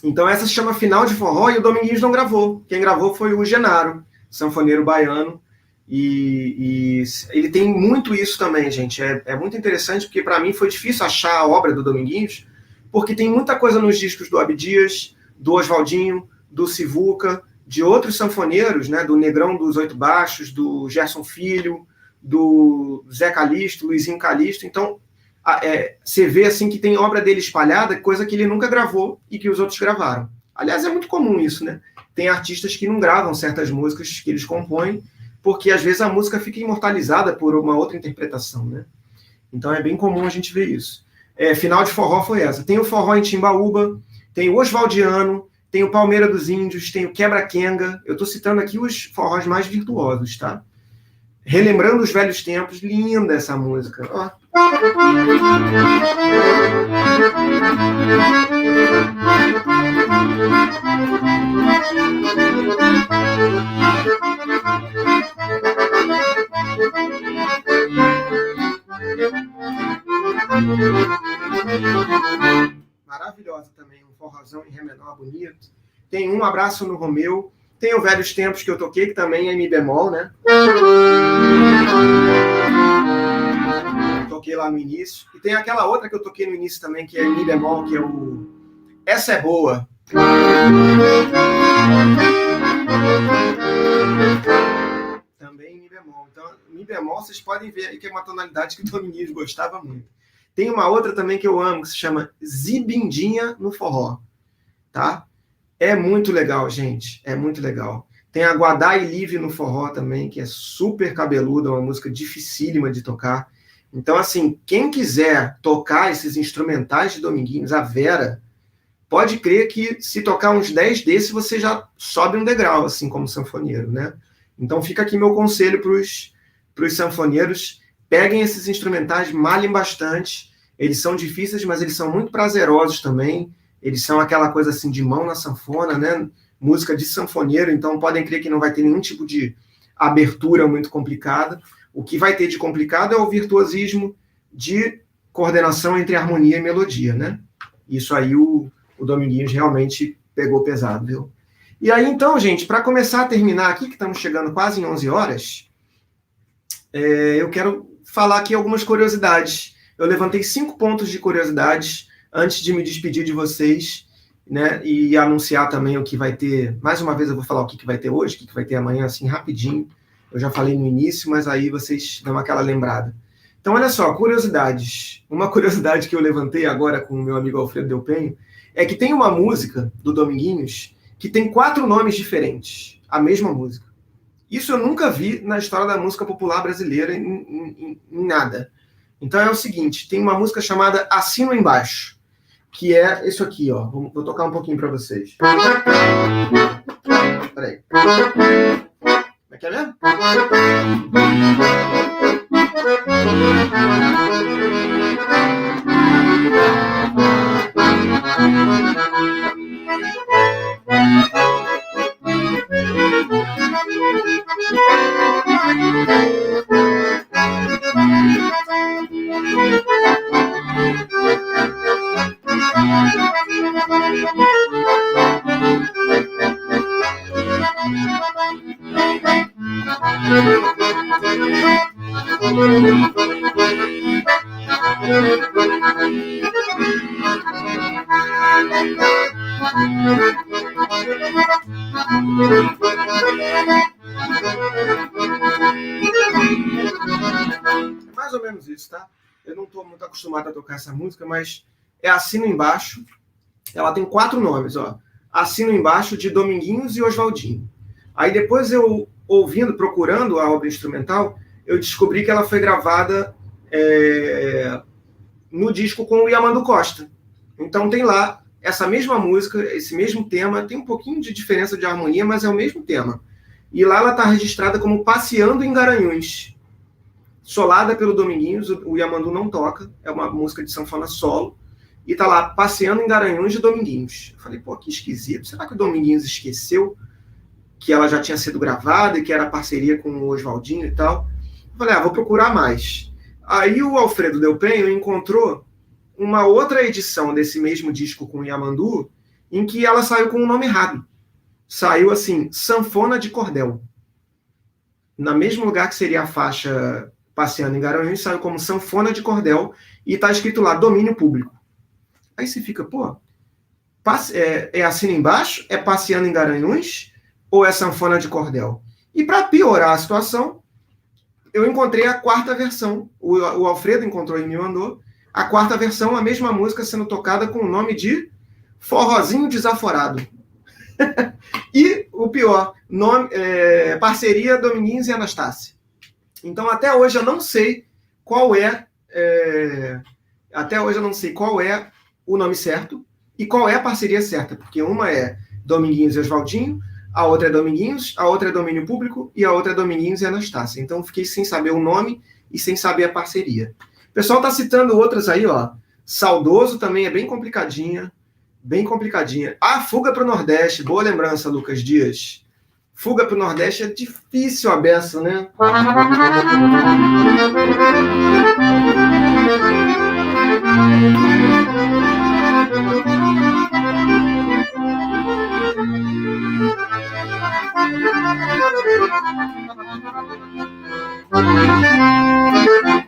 Então, essa se chama Final de Forró e o Dominguinhos não gravou. Quem gravou foi o Genaro, sanfoneiro baiano. E ele tem muito isso também, gente. É muito interessante, porque para mim foi difícil achar a obra do Dominguinhos, porque tem muita coisa nos discos do Abdias, do Oswaldinho, do Sivuca, de outros sanfoneiros, né, do Negrão dos Oito Baixos, do Gerson Filho, do Zé Calixto, Luizinho Calixto. Então, você vê assim que tem obra dele espalhada, coisa que ele nunca gravou e que os outros gravaram. Aliás, é muito comum isso, né? Tem artistas que não gravam certas músicas que eles compõem, porque às vezes a música fica imortalizada por uma outra interpretação, né? Então é bem comum a gente ver isso. Final de forró foi essa. Tem o forró em Timbaúba, tem o Oswaldiano, tem o Palmeira dos Índios, tem o Quebra-Quenga. Eu estou citando aqui os forrós mais virtuosos, tá? Relembrando os velhos tempos, linda essa música. Ó. Maravilhosa também, um forrozão em ré menor bonito. Tem Um Abraço no Romeu. Tem o Velhos Tempos que eu toquei, que também é Mi bemol, né? Toquei lá no início. E tem aquela outra que eu toquei no início também, que é Mi bemol, que é o Essa é Boa. Também Mi bemol. Então, Mi bemol, vocês podem ver aí que é uma tonalidade que o Dominguinhos gostava muito. Tem uma outra também que eu amo, que se chama Zibindinha no Forró. Tá? É muito legal, gente. É muito legal. Tem a Guadá e Live no Forró também, que é super cabeluda, uma música dificílima de tocar. Então, assim, quem quiser tocar esses instrumentais de Dominguinhos, a Vera, pode crer que se tocar uns 10 desses, você já sobe um degrau, assim, como sanfoneiro, né? Então, fica aqui meu conselho para os sanfoneiros. Peguem esses instrumentais, malhem bastante. Eles são difíceis, mas eles são muito prazerosos também. Eles são aquela coisa assim de mão na sanfona, né? Música de sanfoneiro, então podem crer que não vai ter nenhum tipo de abertura muito complicada. O que vai ter de complicado é o virtuosismo de coordenação entre harmonia e melodia, né? Isso aí o Dominguinhos realmente pegou pesado, viu? E aí, então, gente, para começar a terminar aqui, que estamos chegando quase em 11 horas, eu quero falar aqui algumas curiosidades. Eu levantei 5 pontos de curiosidades antes de me despedir de vocês, né, e anunciar também o que vai ter. Mais uma vez eu vou falar o que vai ter hoje, o que vai ter amanhã, assim, rapidinho. Eu já falei no início, mas aí vocês dão aquela lembrada. Então, olha só, curiosidades. Uma curiosidade que eu levantei agora com o meu amigo Alfredo Delpenho é que tem uma música do Dominguinhos que tem 4 nomes diferentes, a mesma música. Isso eu nunca vi na história da música popular brasileira em nada. Então é o seguinte, tem uma música chamada Assino Embaixo, que é isso aqui, ó. Vou tocar um pouquinho para vocês. Peraí. Como é que é mesmo? É mais ou menos isso, tá? Eu não estou muito acostumado a tocar essa música, mas é Assino Embaixo. Ela tem 4 nomes, ó. Assino Embaixo, de Dominguinhos e Oswaldinho. Aí depois eu, procurando a obra instrumental, eu descobri que ela foi gravada no disco com o Yamandu Costa. Então tem lá essa mesma música, esse mesmo tema, tem um pouquinho de diferença de harmonia, mas é o mesmo tema. E lá ela está registrada como Passeando em Garanhuns, solada pelo Dominguinhos, o Yamandu não toca, é uma música de sanfona solo, e tá lá, Passeando em Garanhuns de Dominguinhos. Eu falei, pô, que esquisito, será que o Dominguinhos esqueceu que ela já tinha sido gravada e que era parceria com o Oswaldinho e tal? Eu falei, vou procurar mais. Aí o Alfredo Delpenho encontrou uma outra edição desse mesmo disco com o Yamandu, em que ela saiu com um nome errado. Saiu assim, Sanfona de Cordel. no mesmo lugar que seria a faixa Passeando em Garanhuns, saiu como Sanfona de Cordel e está escrito lá, domínio público. Aí você fica, pô, é assim embaixo? É Passeando em Garanhuns? Ou é Sanfona de Cordel? E para piorar a situação, eu encontrei a quarta versão. O Alfredo encontrou e me mandou. A quarta versão, a mesma música sendo tocada com o nome de Forrozinho Desaforado. E o pior, parceria Dominguinhos e Anastácia. Então, até hoje eu não sei qual é o nome certo e qual é a parceria certa, porque uma é Dominguinhos e Oswaldinho, a outra é Dominguinhos, a outra é Domínio Público e a outra é Dominguinhos e Anastácia. Então, fiquei sem saber o nome e sem saber a parceria. O pessoal está citando outras aí, ó. Saudoso também é bem complicadinha. Bem complicadinha. Ah, Fuga para o Nordeste. Boa lembrança, Lucas Dias. Fuga para o Nordeste é difícil a beça, né?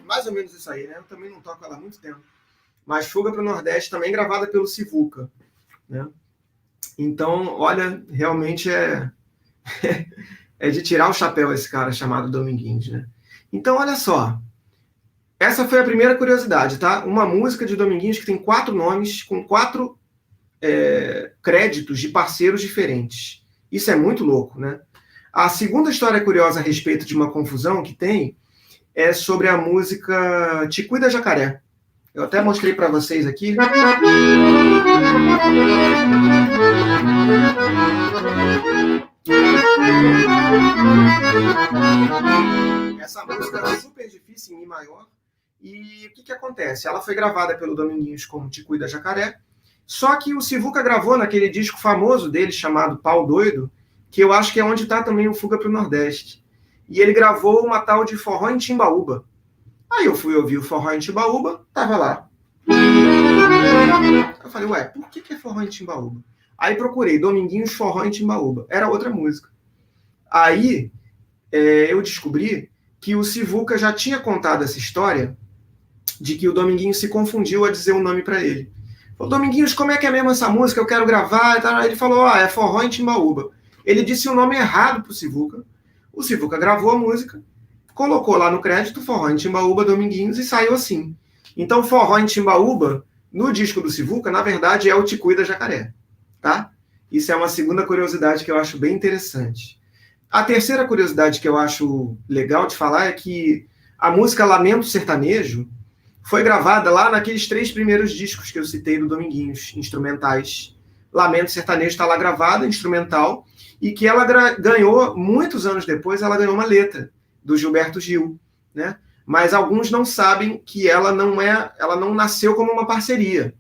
Mais ou menos isso aí, né? Eu também não toco ela há muito tempo. Mas Fuga para o Nordeste também gravada pelo Sivuca, né? Então, olha, realmente é de tirar o chapéu esse cara chamado Dominguinhos, né? Então, olha só. Essa foi a primeira curiosidade, tá? Uma música de Dominguinhos que tem 4 nomes, com 4 créditos de parceiros diferentes. Isso é muito louco, né? A segunda história curiosa a respeito de uma confusão que tem é sobre a música Te Cuida Jacaré. Eu até mostrei para vocês aqui. Essa música é super difícil em Mi maior. E o que acontece? Ela foi gravada pelo Dominguinhos como Te Cuida Jacaré, só que o Sivuca gravou naquele disco famoso dele chamado Pau Doido, que eu acho que é onde está também o Fuga para o Nordeste. E ele gravou uma tal de Forró em Timbaúba. Aí eu fui ouvir o Forró em Timbaúba, tava lá. Eu falei, ué, por que é Forró em Timbaúba? Aí procurei Dominguinhos Forró em Timbaúba. Era outra música. Aí eu descobri que o Sivuca já tinha contado essa história de que o Dominguinhos se confundiu a dizer o nome para ele. Falou, Dominguinhos, como é que é mesmo essa música? Eu quero gravar. E tal. Ele falou, é Forró em Timbaúba. Ele disse o nome errado pro Sivuca. O Sivuca gravou a música, colocou lá no crédito Forró em Timbaúba, Dominguinhos, e saiu assim. Então, Forró em Timbaúba, no disco do Sivuca, na verdade, é o Te Cuida Jacaré. Tá? Isso é uma segunda curiosidade que eu acho bem interessante. A terceira curiosidade que eu acho legal de falar é que a música Lamento Sertanejo foi gravada lá naqueles 3 primeiros discos que eu citei do Dominguinhos, instrumentais. Lamento Sertanejo está lá gravada, instrumental, e que ela ganhou, muitos anos depois, ela ganhou uma letra do Gilberto Gil, né? Mas alguns não sabem que ela não nasceu como uma parceria.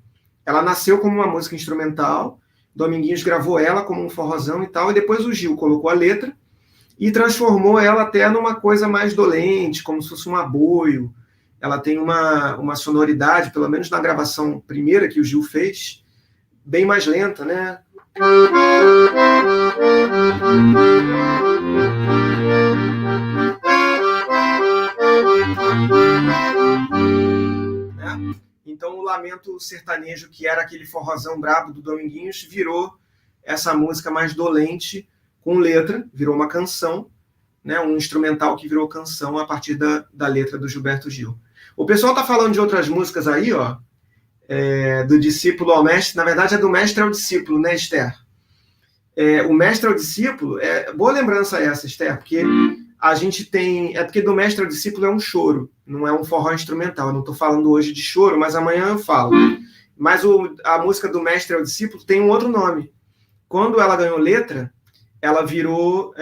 Ela nasceu como uma música instrumental, Dominguinhos gravou ela como um forrozão e tal, e depois o Gil colocou a letra e transformou ela até numa coisa mais dolente, como se fosse um aboio. Ela tem uma sonoridade, pelo menos na gravação primeira que o Gil fez, bem mais lenta, né? Então o Lamento Sertanejo, que era aquele forrozão brabo do Dominguinhos, virou essa música mais dolente, com letra, virou uma canção, né? Um instrumental que virou canção a partir da letra do Gilberto Gil. O pessoal tá falando de outras músicas aí, ó, do discípulo ao mestre, na verdade é do mestre ao discípulo, né, Esther? O mestre ao discípulo, boa lembrança essa, Esther, porque a gente tem, porque do mestre ao discípulo é um choro, não é um forró instrumental. Eu não estou falando hoje de choro, mas amanhã eu falo. Mas a música do mestre ao discípulo tem um outro nome. Quando ela ganhou letra, ela virou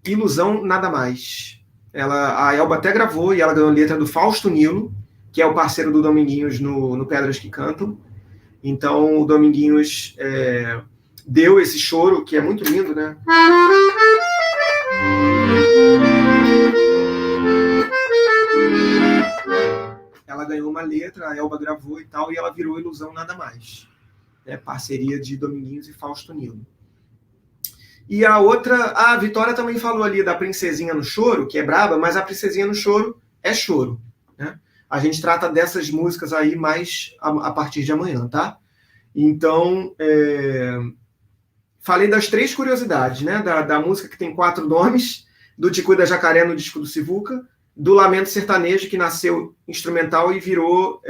Ilusão Nada Mais. A Elba até gravou e ela ganhou letra do Fausto Nilo, que é o parceiro do Dominguinhos no Pedras que Cantam. Então o Dominguinhos deu esse choro, que é muito lindo, né? Ela ganhou uma letra, a Elba gravou e tal, e ela virou Ilusão Nada Mais. Parceria de Dominguinhos e Fausto Nilo. E a outra, a Vitória também falou ali da Princesinha no Choro, que é braba, mas a Princesinha no Choro é choro, né? A gente trata dessas músicas aí mais a partir de amanhã, tá? Então, falei das 3 curiosidades, né? Da música que tem 4 nomes, do Tico da Jacaré no disco do Sivuca, do Lamento Sertanejo, que nasceu instrumental e virou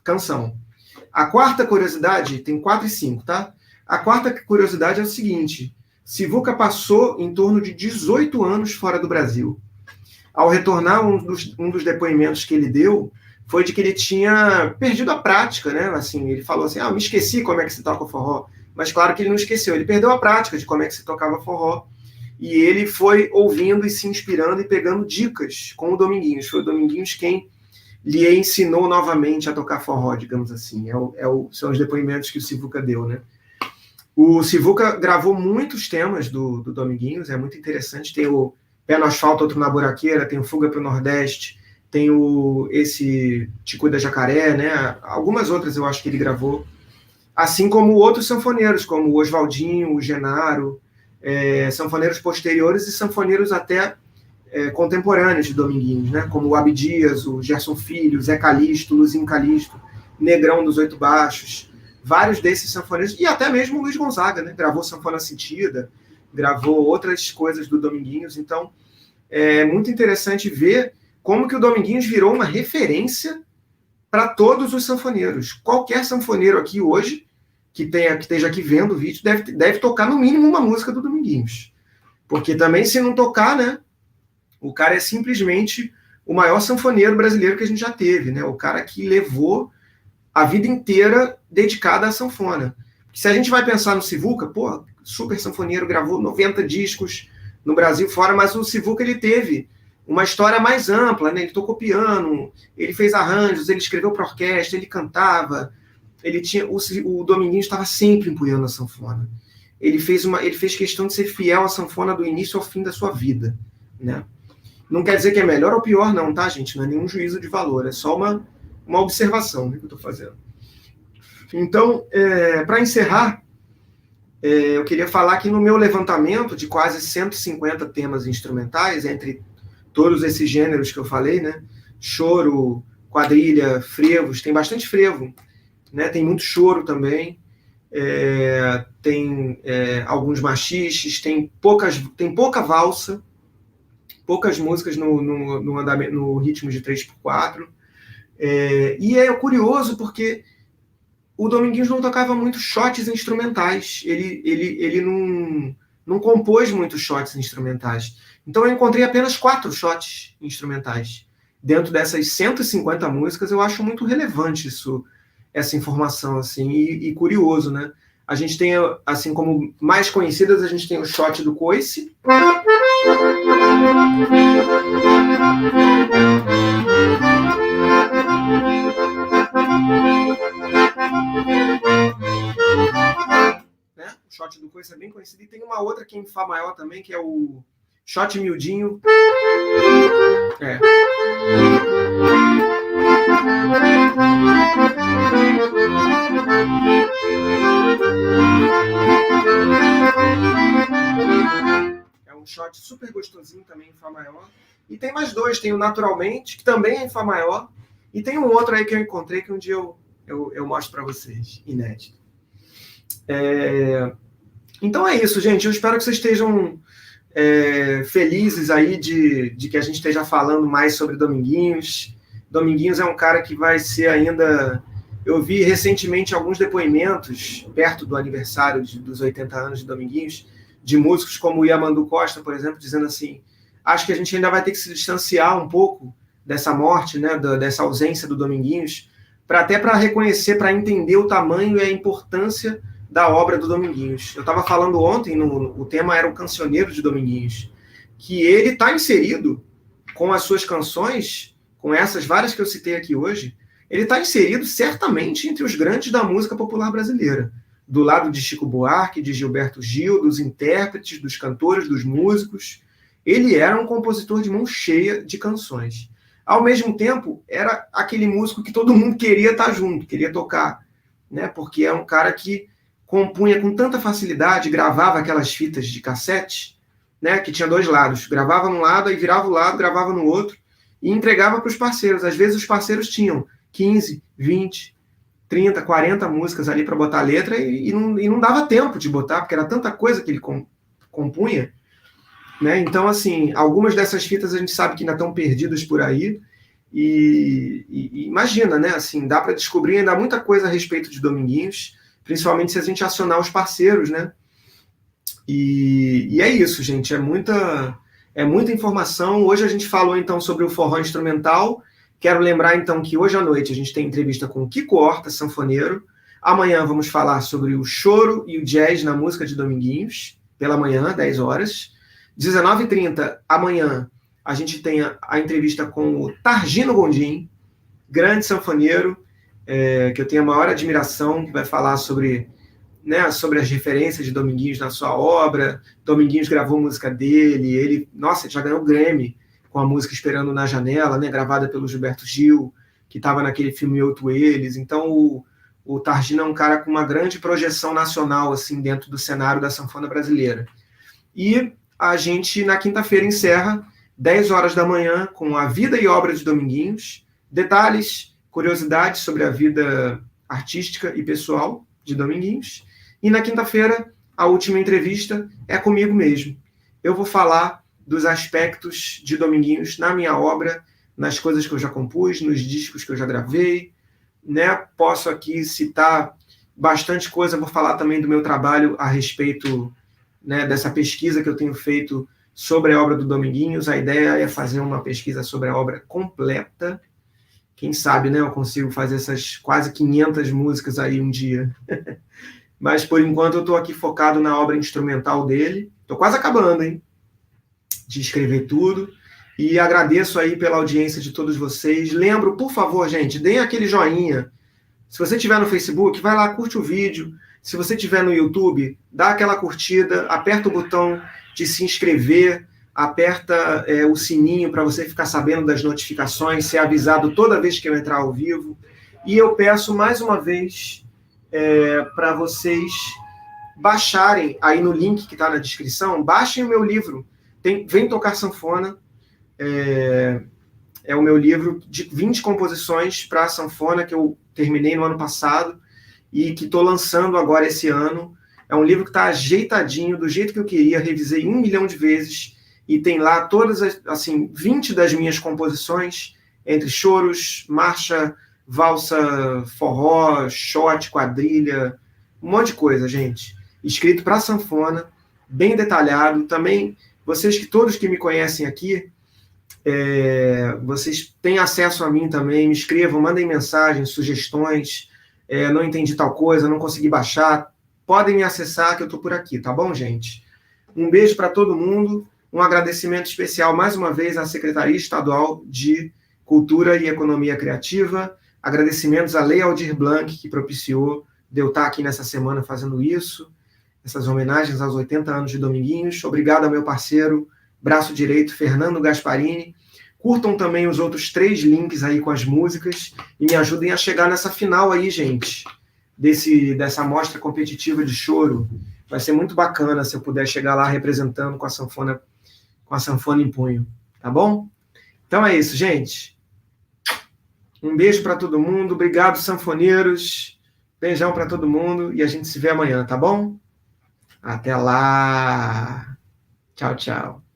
canção. A quarta curiosidade, tem 4 e 5, tá? A quarta curiosidade é o seguinte: Sivuca passou em torno de 18 anos fora do Brasil. Ao retornar, um dos depoimentos que ele deu foi de que ele tinha perdido a prática, né? Assim, ele falou assim, me esqueci como é que se toca o forró. Mas claro que ele não esqueceu, ele perdeu a prática de como é que se tocava forró. E ele foi ouvindo e se inspirando e pegando dicas com o Dominguinhos. Foi o Dominguinhos quem lhe ensinou novamente a tocar forró, digamos assim. São os depoimentos que o Sivuca deu, né? O Sivuca gravou muitos temas do Dominguinhos, é muito interessante. Tem o Pé no Asfalto, Outro na Buraqueira, tem o Fuga para o Nordeste, tem esse Tico da Jacaré, né? Algumas outras eu acho que ele gravou. Assim como outros sanfoneiros, como o Oswaldinho, o Genaro, sanfoneiros posteriores e sanfoneiros até contemporâneos de Dominguinhos, né? Como o Abdias, o Gerson Filho, o Zé Calixto, o Luzinho Calixto, Negrão dos Oito Baixos, vários desses sanfoneiros, e até mesmo o Luiz Gonzaga, né? Gravou Sanfona Sentida, gravou outras coisas do Dominguinhos. Então, é muito interessante ver como que o Dominguinhos virou uma referência para todos os sanfoneiros. Qualquer sanfoneiro aqui hoje, que esteja aqui vendo o vídeo, deve tocar no mínimo uma música do Dominguinhos. Porque também, se não tocar, né, o cara é simplesmente o maior sanfoneiro brasileiro que a gente já teve, né? O cara que levou a vida inteira dedicada à sanfona. Se a gente vai pensar no Sivuca, super sanfoneiro, gravou 90 discos no Brasil fora, mas o Sivuca ele teve uma história mais ampla, né? Ele tocou piano, ele fez arranjos, ele escreveu para orquestra, ele cantava, o Dominguinhos estava sempre empunhando a sanfona. Ele fez questão de ser fiel à sanfona do início ao fim da sua vida, né? Não quer dizer que é melhor ou pior, não, tá, gente? Não é nenhum juízo de valor, é só uma observação, né, que eu estou fazendo. Então, para encerrar, eu queria falar que no meu levantamento de quase 150 temas instrumentais, entre todos esses gêneros que eu falei, né? Choro, quadrilha, frevos, tem bastante frevo, né? Tem muito choro também, tem alguns machiches, tem pouca valsa, poucas músicas no ritmo de 3x4. E é curioso porque o Dominguinhos não tocava muito shots instrumentais. Ele não compôs muitos shots instrumentais. Então eu encontrei apenas 4 shots instrumentais. Dentro dessas 150 músicas, eu acho muito relevante essa informação, assim, e curioso, né? A gente tem, assim, como mais conhecidas, a gente tem o shot do coice. Né? O shot do coice é bem conhecido. E tem uma outra que é em Fá maior também, que é o shot miudinho. É um shot super gostosinho também em Fá maior. E tem mais 2, tem o Naturalmente, que também é em Fá maior, e tem um outro aí que eu encontrei que um dia eu mostro para vocês, inédito. Então é isso, gente. Eu espero que vocês estejam felizes aí de que a gente esteja falando mais sobre Dominguinhos. Dominguinhos é um cara que vai ser ainda... Eu vi recentemente alguns depoimentos, perto do aniversário dos 80 anos de Dominguinhos, de músicos como o Yamandu Costa, por exemplo, dizendo assim, acho que a gente ainda vai ter que se distanciar um pouco dessa morte, né, dessa ausência do Dominguinhos, até para reconhecer, para entender o tamanho e a importância da obra do Dominguinhos. Eu estava falando ontem, o tema era o Cancioneiro de Dominguinhos, que ele está inserido com as suas canções, com essas várias que eu citei aqui hoje, ele está inserido certamente entre os grandes da música popular brasileira, do lado de Chico Buarque, de Gilberto Gil, dos intérpretes, dos cantores, dos músicos. Ele era um compositor de mão cheia de canções. Ao mesmo tempo, era aquele músico que todo mundo queria estar junto, queria tocar, né? Porque é um cara que compunha com tanta facilidade, gravava aquelas fitas de cassete, né, que tinha 2 lados. Gravava num lado, aí virava o lado, gravava no outro, e entregava para os parceiros. Às vezes os parceiros tinham 15, 20, 30, 40 músicas ali para botar a letra, e não dava tempo de botar, porque era tanta coisa que ele compunha, né? Então, assim, algumas dessas fitas a gente sabe que ainda estão perdidas por aí, e imagina, né? Assim, dá para descobrir ainda muita coisa a respeito de Dominguinhos, principalmente se a gente acionar os parceiros, né? E é isso, gente, é muita informação. Hoje a gente falou, então, sobre o forró instrumental. Quero lembrar, então, que hoje à noite a gente tem entrevista com o Kiko Horta, sanfoneiro. Amanhã vamos falar sobre o choro e o jazz na música de Dominguinhos, pela manhã, 10 horas. 19h30, amanhã, a gente tem a entrevista com o Targino Gondim, grande sanfoneiro, que eu tenho a maior admiração, que vai falar sobre, né, sobre as referências de Dominguinhos na sua obra. Dominguinhos gravou música dele, ele já ganhou o Grammy com a música Esperando na Janela, né, gravada pelo Gilberto Gil, que estava naquele filme Outro Eles. Então, o Targino é um cara com uma grande projeção nacional, assim, dentro do cenário da sanfona brasileira. E a gente, na quinta-feira, encerra 10 horas da manhã com a vida e obra de Dominguinhos, detalhes, curiosidades sobre a vida artística e pessoal de Dominguinhos. E na quinta-feira, a última entrevista é comigo mesmo. Eu vou falar dos aspectos de Dominguinhos na minha obra, nas coisas que eu já compus, nos discos que eu já gravei, né? Posso aqui citar bastante coisa, vou falar também do meu trabalho a respeito, né, dessa pesquisa que eu tenho feito sobre a obra do Dominguinhos. A ideia é fazer uma pesquisa sobre a obra completa. Quem sabe, né, eu consigo fazer essas quase 500 músicas aí um dia. Mas, por enquanto, eu estou aqui focado na obra instrumental dele. Estou quase acabando, hein, de escrever tudo. E agradeço aí pela audiência de todos vocês. Lembro, por favor, gente, deem aquele joinha. Se você estiver no Facebook, vai lá, curte o vídeo. Se você estiver no YouTube, dá aquela curtida, aperta o botão de se inscrever, aperta o sininho para você ficar sabendo das notificações, ser avisado toda vez que eu entrar ao vivo. E eu peço mais uma vez para vocês baixarem, aí no link que está na descrição, baixem o meu livro, Vem Tocar Sanfona. É o meu livro de 20 composições para a sanfona, que eu terminei no ano passado e que estou lançando agora esse ano. É um livro que está ajeitadinho, do jeito que eu queria, revisei 1 milhão de vezes, e tem lá todas, assim, 20 das minhas composições, entre choros, marcha, valsa, forró, shot, quadrilha, um monte de coisa, gente. Escrito para sanfona, bem detalhado. Também, todos que me conhecem aqui, vocês têm acesso a mim também, me escrevam, mandem mensagens, sugestões, não entendi tal coisa, não consegui baixar, podem me acessar que eu estou por aqui, tá bom, gente? Um beijo para todo mundo, um agradecimento especial mais uma vez à Secretaria Estadual de Cultura e Economia Criativa, agradecimentos à Lei Aldir Blanc, que propiciou de eu estar aqui nessa semana fazendo isso, essas homenagens aos 80 anos de Dominguinhos. Obrigado ao meu parceiro, braço direito, Fernando Gasparini. Curtam também os outros 3 links aí com as músicas e me ajudem a chegar nessa final aí, gente, dessa mostra competitiva de choro. Vai ser muito bacana se eu puder chegar lá representando com a sanfona em punho, tá bom? Então é isso, gente. Um beijo para todo mundo, obrigado, sanfoneiros. Beijão para todo mundo e a gente se vê amanhã, tá bom? Até lá. Tchau, tchau.